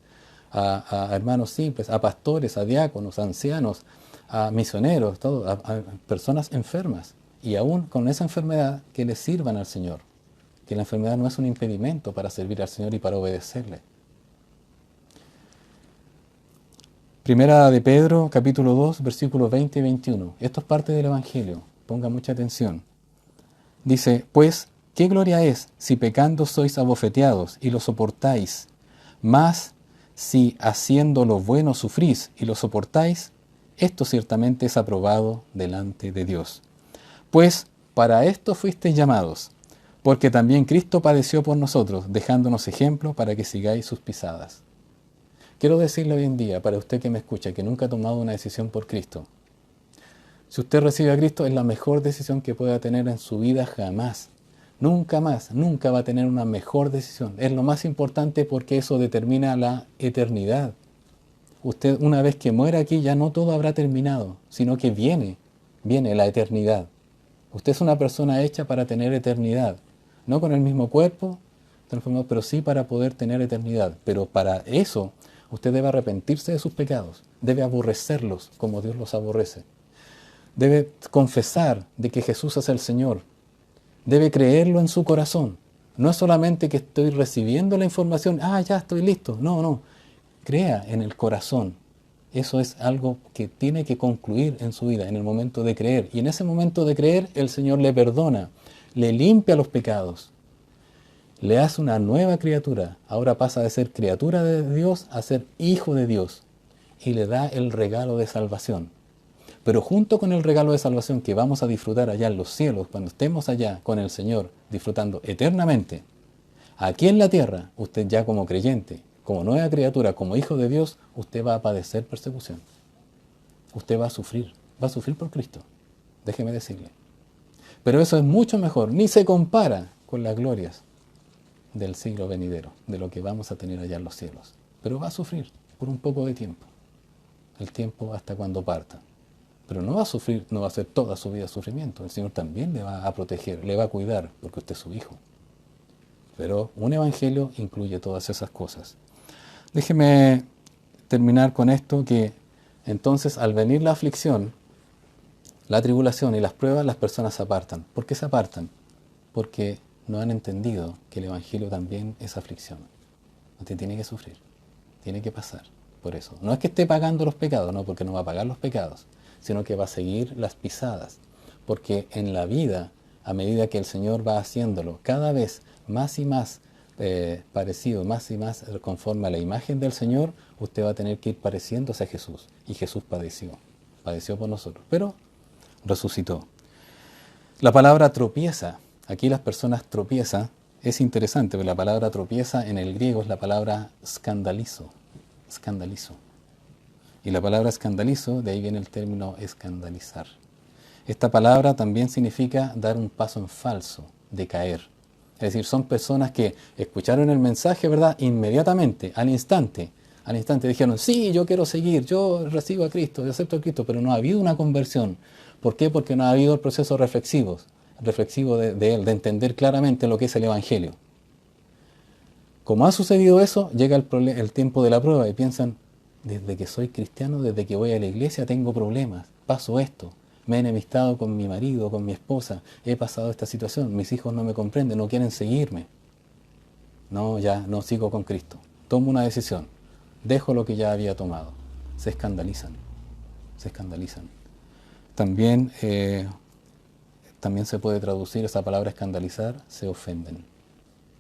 a hermanos simples, a pastores, a diáconos, a ancianos, a misioneros, a personas enfermas. Y aún con esa enfermedad, que le sirvan al Señor. Que la enfermedad no es un impedimento para servir al Señor y para obedecerle. Primera de Pedro, capítulo 2, versículos 20 y 21. Esto es parte del Evangelio. Ponga mucha atención. Dice, pues, ¿qué gloria es si pecando sois abofeteados y lo soportáis? Mas, si haciendo lo bueno sufrís y lo soportáis, esto ciertamente es aprobado delante de Dios. Pues, para esto fuisteis llamados, porque también Cristo padeció por nosotros, dejándonos ejemplo para que sigáis sus pisadas. Quiero decirle hoy en día, para usted que me escucha, que nunca ha tomado una decisión por Cristo. Si usted recibe a Cristo, es la mejor decisión que pueda tener en su vida jamás. Nunca más, nunca va a tener una mejor decisión. Es lo más importante porque eso determina la eternidad. Usted, una vez que muera aquí, ya no todo habrá terminado, sino que viene la eternidad. Usted es una persona hecha para tener eternidad. No con el mismo cuerpo, transformado, pero sí para poder tener eternidad. Pero para eso, usted debe arrepentirse de sus pecados, debe aborrecerlos como Dios los aborrece. Debe confesar de que Jesús es el Señor, debe creerlo en su corazón, No es solamente que estoy recibiendo la información, ya estoy listo. No, no. Crea en el corazón. Eso es algo que tiene que concluir en su vida, en el momento de creer. Y en ese momento de creer, el Señor le perdona, le limpia los pecados, le hace una nueva criatura. Ahora pasa de ser criatura de Dios a ser hijo de Dios. Y le da el regalo de salvación. Pero junto con el regalo de salvación que vamos a disfrutar allá en los cielos, cuando estemos allá con el Señor, disfrutando eternamente, aquí en la tierra, usted ya como creyente, como nueva criatura, como hijo de Dios, usted va a padecer persecución. Usted va a sufrir por Cristo, déjeme decirle. Pero eso es mucho mejor, ni se compara con las glorias del siglo venidero, de lo que vamos a tener allá en los cielos. Pero va a sufrir por un poco de tiempo, el tiempo hasta cuando parta. Pero no va a sufrir, no va a ser toda su vida sufrimiento. El Señor también le va a proteger, le va a cuidar, porque usted es su hijo. Pero un evangelio incluye todas esas cosas. Déjeme terminar con esto, que entonces al venir la aflicción, la tribulación y las pruebas, las personas se apartan. ¿Por qué se apartan? Porque no han entendido que el evangelio también es aflicción. Usted tiene que sufrir, tiene que pasar por eso. No es que esté pagando los pecados, no, porque no va a pagar los pecados, sino que va a seguir las pisadas. Porque en la vida, a medida que el Señor va haciéndolo cada vez más y más parecido, más y más conforme a la imagen del Señor, usted va a tener que ir pareciéndose a Jesús. Y Jesús padeció por nosotros, pero resucitó. La palabra tropieza, aquí las personas tropiezan, es interesante, porque la palabra tropieza en el griego es la palabra escandalizo. Y la palabra escandalizo, de ahí viene el término escandalizar. Esta palabra también significa dar un paso en falso, de caer. Es decir, son personas que escucharon el mensaje, ¿verdad? Inmediatamente, al instante dijeron, sí, yo quiero seguir, yo recibo a Cristo, yo acepto a Cristo, pero no ha habido una conversión. ¿Por qué? Porque no ha habido el proceso reflexivo de él, de entender claramente lo que es el Evangelio. Como ha sucedido eso, llega el tiempo de la prueba y piensan, desde que soy cristiano, desde que voy a la iglesia tengo problemas, paso esto, me he enemistado con mi marido, con mi esposa, he pasado esta situación, mis hijos no me comprenden, no quieren seguirme. No, ya no sigo con Cristo. Tomo una decisión, dejo lo que ya había tomado. Se escandalizan. También se puede traducir esa palabra escandalizar, se ofenden.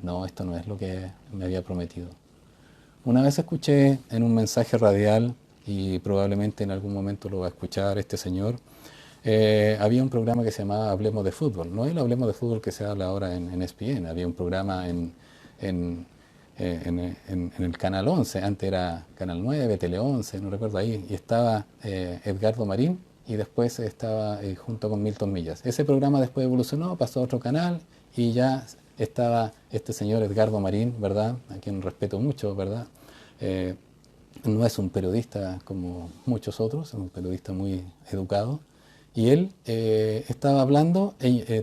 No, esto no es lo que me había prometido. Una vez escuché en un mensaje radial, y probablemente en algún momento lo va a escuchar este señor, había un programa que se llamaba Hablemos de Fútbol. No el Hablemos de Fútbol que se habla ahora en ESPN, había un programa en el Canal 11, antes era Canal 9, Tele 11, no recuerdo ahí, y estaba Edgardo Marín, y después estaba junto con Milton Millas. Ese programa después evolucionó, pasó a otro canal, y ya estaba este señor Edgardo Marín, ¿verdad?, a quien respeto mucho, ¿verdad? No es un periodista como muchos otros, es un periodista muy educado, y él estaba hablando,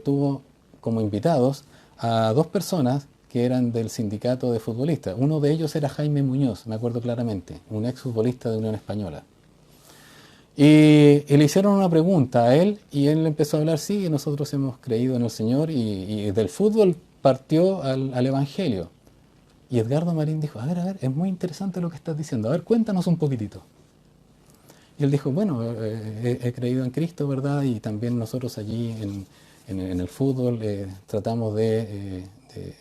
tuvo como invitados a dos personas que eran del sindicato de futbolistas. Uno de ellos era Jaime Muñoz, me acuerdo claramente, un exfutbolista de Unión Española. Y le hicieron una pregunta a él, y él empezó a hablar, sí, nosotros hemos creído en el Señor, y del fútbol partió al Evangelio. Y Edgardo Marín dijo, a ver, es muy interesante lo que estás diciendo, a ver, cuéntanos un poquitito. Y él dijo, bueno, he creído en Cristo, ¿verdad? Y también nosotros allí en el fútbol tratamos de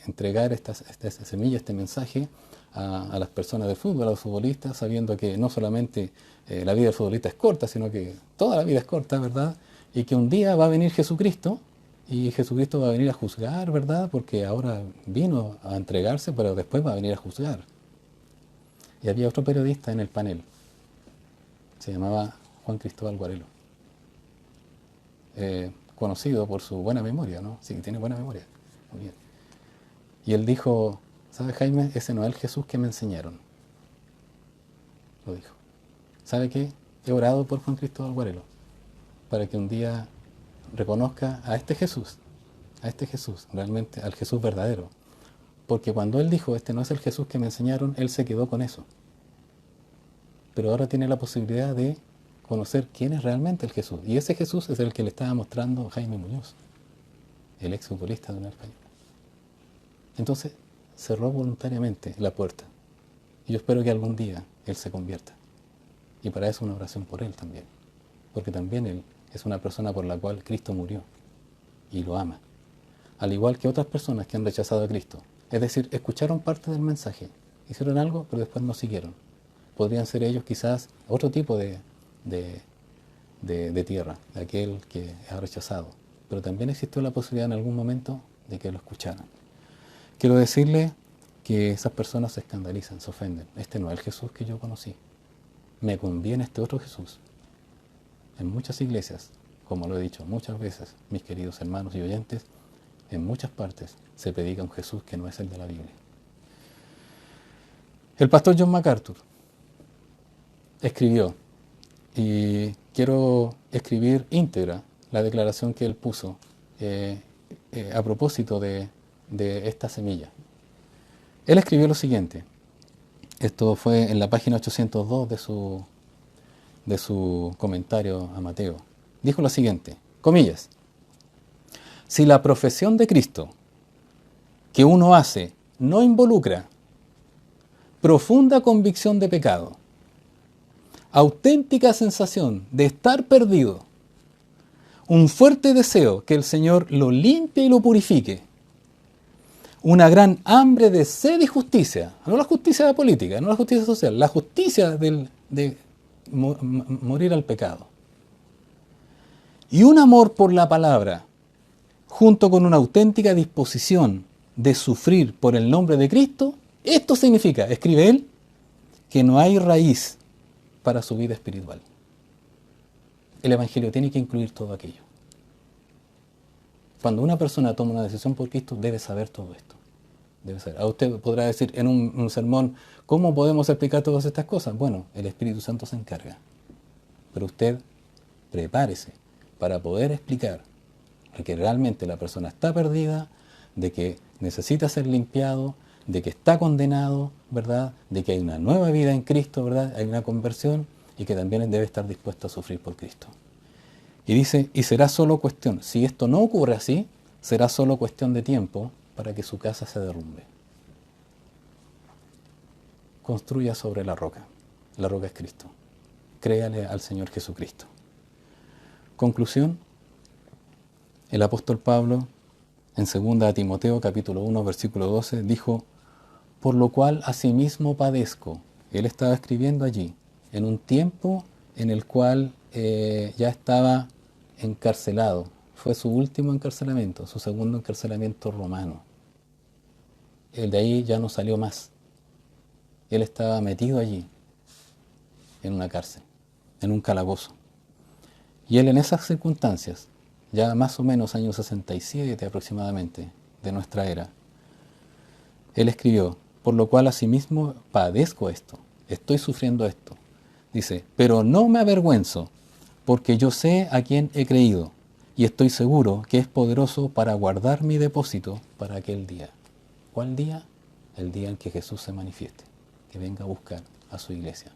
entregar esta semilla, este mensaje a las personas del fútbol, a los futbolistas, sabiendo que no solamente la vida del futbolista es corta, sino que toda la vida es corta, ¿verdad? Y que un día va a venir Jesucristo, y Jesucristo va a venir a juzgar, ¿verdad? Porque ahora vino a entregarse, pero después va a venir a juzgar. Y había otro periodista en el panel, se llamaba Juan Cristóbal Guarelo, conocido por su buena memoria, ¿no? Sí, tiene buena memoria, muy bien. Y él dijo, ¿sabe, Jaime? Ese no es el Jesús que me enseñaron. Lo dijo. ¿Sabe qué? He orado por Juan Cristóbal Guarelo, para que un día reconozca a este Jesús, realmente al Jesús verdadero. Porque cuando él dijo, este no es el Jesús que me enseñaron, él se quedó con eso. Pero ahora tiene la posibilidad de conocer quién es realmente el Jesús. Y ese Jesús es el que le estaba mostrando Jaime Muñoz, el exfutbolista de Unión Española. Entonces cerró voluntariamente la puerta. Y yo espero que algún día él se convierta. Y para eso una oración por él también. Porque también él es una persona por la cual Cristo murió y lo ama. Al igual que otras personas que han rechazado a Cristo. Es decir, escucharon parte del mensaje, hicieron algo, pero después no siguieron. Podrían ser ellos quizás otro tipo de tierra, de aquel que ha rechazado. Pero también existió la posibilidad en algún momento de que lo escucharan. Quiero decirle que esas personas se escandalizan, se ofenden. Este no es el Jesús que yo conocí. Me conviene este otro Jesús. En muchas iglesias, como lo he dicho muchas veces, mis queridos hermanos y oyentes, en muchas partes se predica un Jesús que no es el de la Biblia. El pastor John MacArthur escribió, y quiero escribir íntegra la declaración que él puso a propósito de esta semilla. Él escribió lo siguiente, esto fue en la página 802 de su comentario a Mateo. Dijo lo siguiente, comillas, si la profesión de Cristo que uno hace no involucra profunda convicción de pecado, auténtica sensación de estar perdido, un fuerte deseo que el Señor lo limpie y lo purifique, una gran hambre de sed y justicia, no la justicia política, no la justicia social, la justicia de morir al pecado, y un amor por la palabra, junto con una auténtica disposición de sufrir por el nombre de Cristo, esto significa, escribe él, que no hay raíz para su vida espiritual. El Evangelio tiene que incluir todo aquello. Cuando una persona toma una decisión por Cristo, debe saber todo esto. Debe saber. A usted podrá decir en un sermón, ¿cómo podemos explicar todas estas cosas? Bueno, el Espíritu Santo se encarga. Pero usted prepárese para poder explicar que realmente la persona está perdida, de que necesita ser limpiado, de que está condenado, ¿verdad? De que hay una nueva vida en Cristo, ¿verdad? Hay una conversión y que también debe estar dispuesto a sufrir por Cristo. Y dice, y será solo cuestión, si esto no ocurre así, será solo cuestión de tiempo para que su casa se derrumbe. Construya sobre la roca es Cristo. Créale al Señor Jesucristo. Conclusión, el apóstol Pablo, en 2 Timoteo capítulo 1, versículo 12, dijo, por lo cual asimismo padezco. Él estaba escribiendo allí, en un tiempo en el cual ya estaba encarcelado. Fue su último encarcelamiento, su segundo encarcelamiento romano. El de ahí ya no salió más. Él estaba metido allí, en una cárcel, en un calabozo. Y él en esas circunstancias, ya más o menos año 67 aproximadamente de nuestra era, él escribió, por lo cual asimismo padezco esto, estoy sufriendo esto. Dice, pero no me avergüenzo, porque yo sé a quién he creído, y estoy seguro que es poderoso para guardar mi depósito para aquel día. ¿Cuál día? El día en que Jesús se manifieste, que venga a buscar a su iglesia.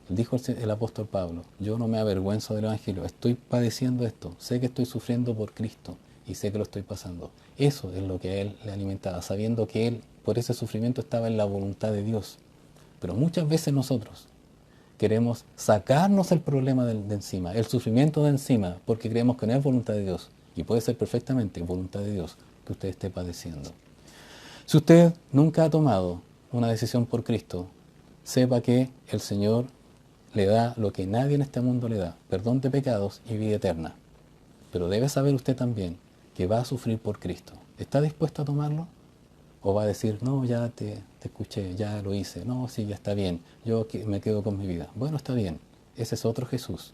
Dijo el apóstol Pablo, yo no me avergüenzo del Evangelio, estoy padeciendo esto, sé que estoy sufriendo por Cristo y sé que lo estoy pasando. Eso es lo que a él le alimentaba, sabiendo que él por ese sufrimiento estaba en la voluntad de Dios. Pero muchas veces nosotros queremos sacarnos el problema de encima, el sufrimiento de encima, porque creemos que no es voluntad de Dios. Y puede ser perfectamente voluntad de Dios que usted esté padeciendo. Si usted nunca ha tomado una decisión por Cristo, sepa que el Señor le da lo que nadie en este mundo le da, perdón de pecados y vida eterna. Pero debe saber usted también que va a sufrir por Cristo. ¿Está dispuesto a tomarlo? ¿O va a decir, no, ya te escuché, ya lo hice, no, sí, ya está bien, yo me quedo con mi vida? Bueno, está bien, ese es otro Jesús.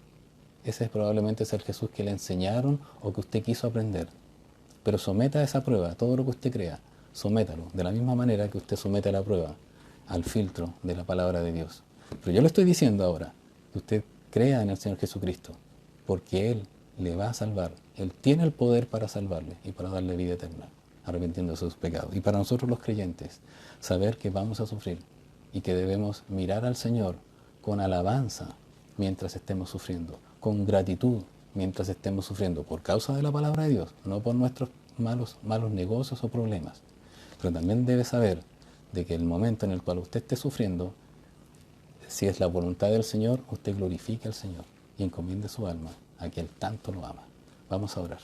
Ese probablemente es el Jesús que le enseñaron o que usted quiso aprender. Pero someta a esa prueba, todo lo que usted crea, sométalo, de la misma manera que usted somete a la prueba al filtro de la palabra de Dios. Pero yo le estoy diciendo ahora que usted crea en el Señor Jesucristo, porque Él le va a salvar. Él tiene el poder para salvarle y para darle vida eterna, arrepintiendo de sus pecados. Y para nosotros los creyentes, saber que vamos a sufrir y que debemos mirar al Señor con alabanza mientras estemos sufriendo, con gratitud mientras estemos sufriendo, por causa de la palabra de Dios, no por nuestros malos negocios o problemas, Pero también debe saber de que el momento en el cual usted esté sufriendo, si es la voluntad del Señor, usted glorifique al Señor y encomiende su alma a quien tanto lo ama. Vamos a orar.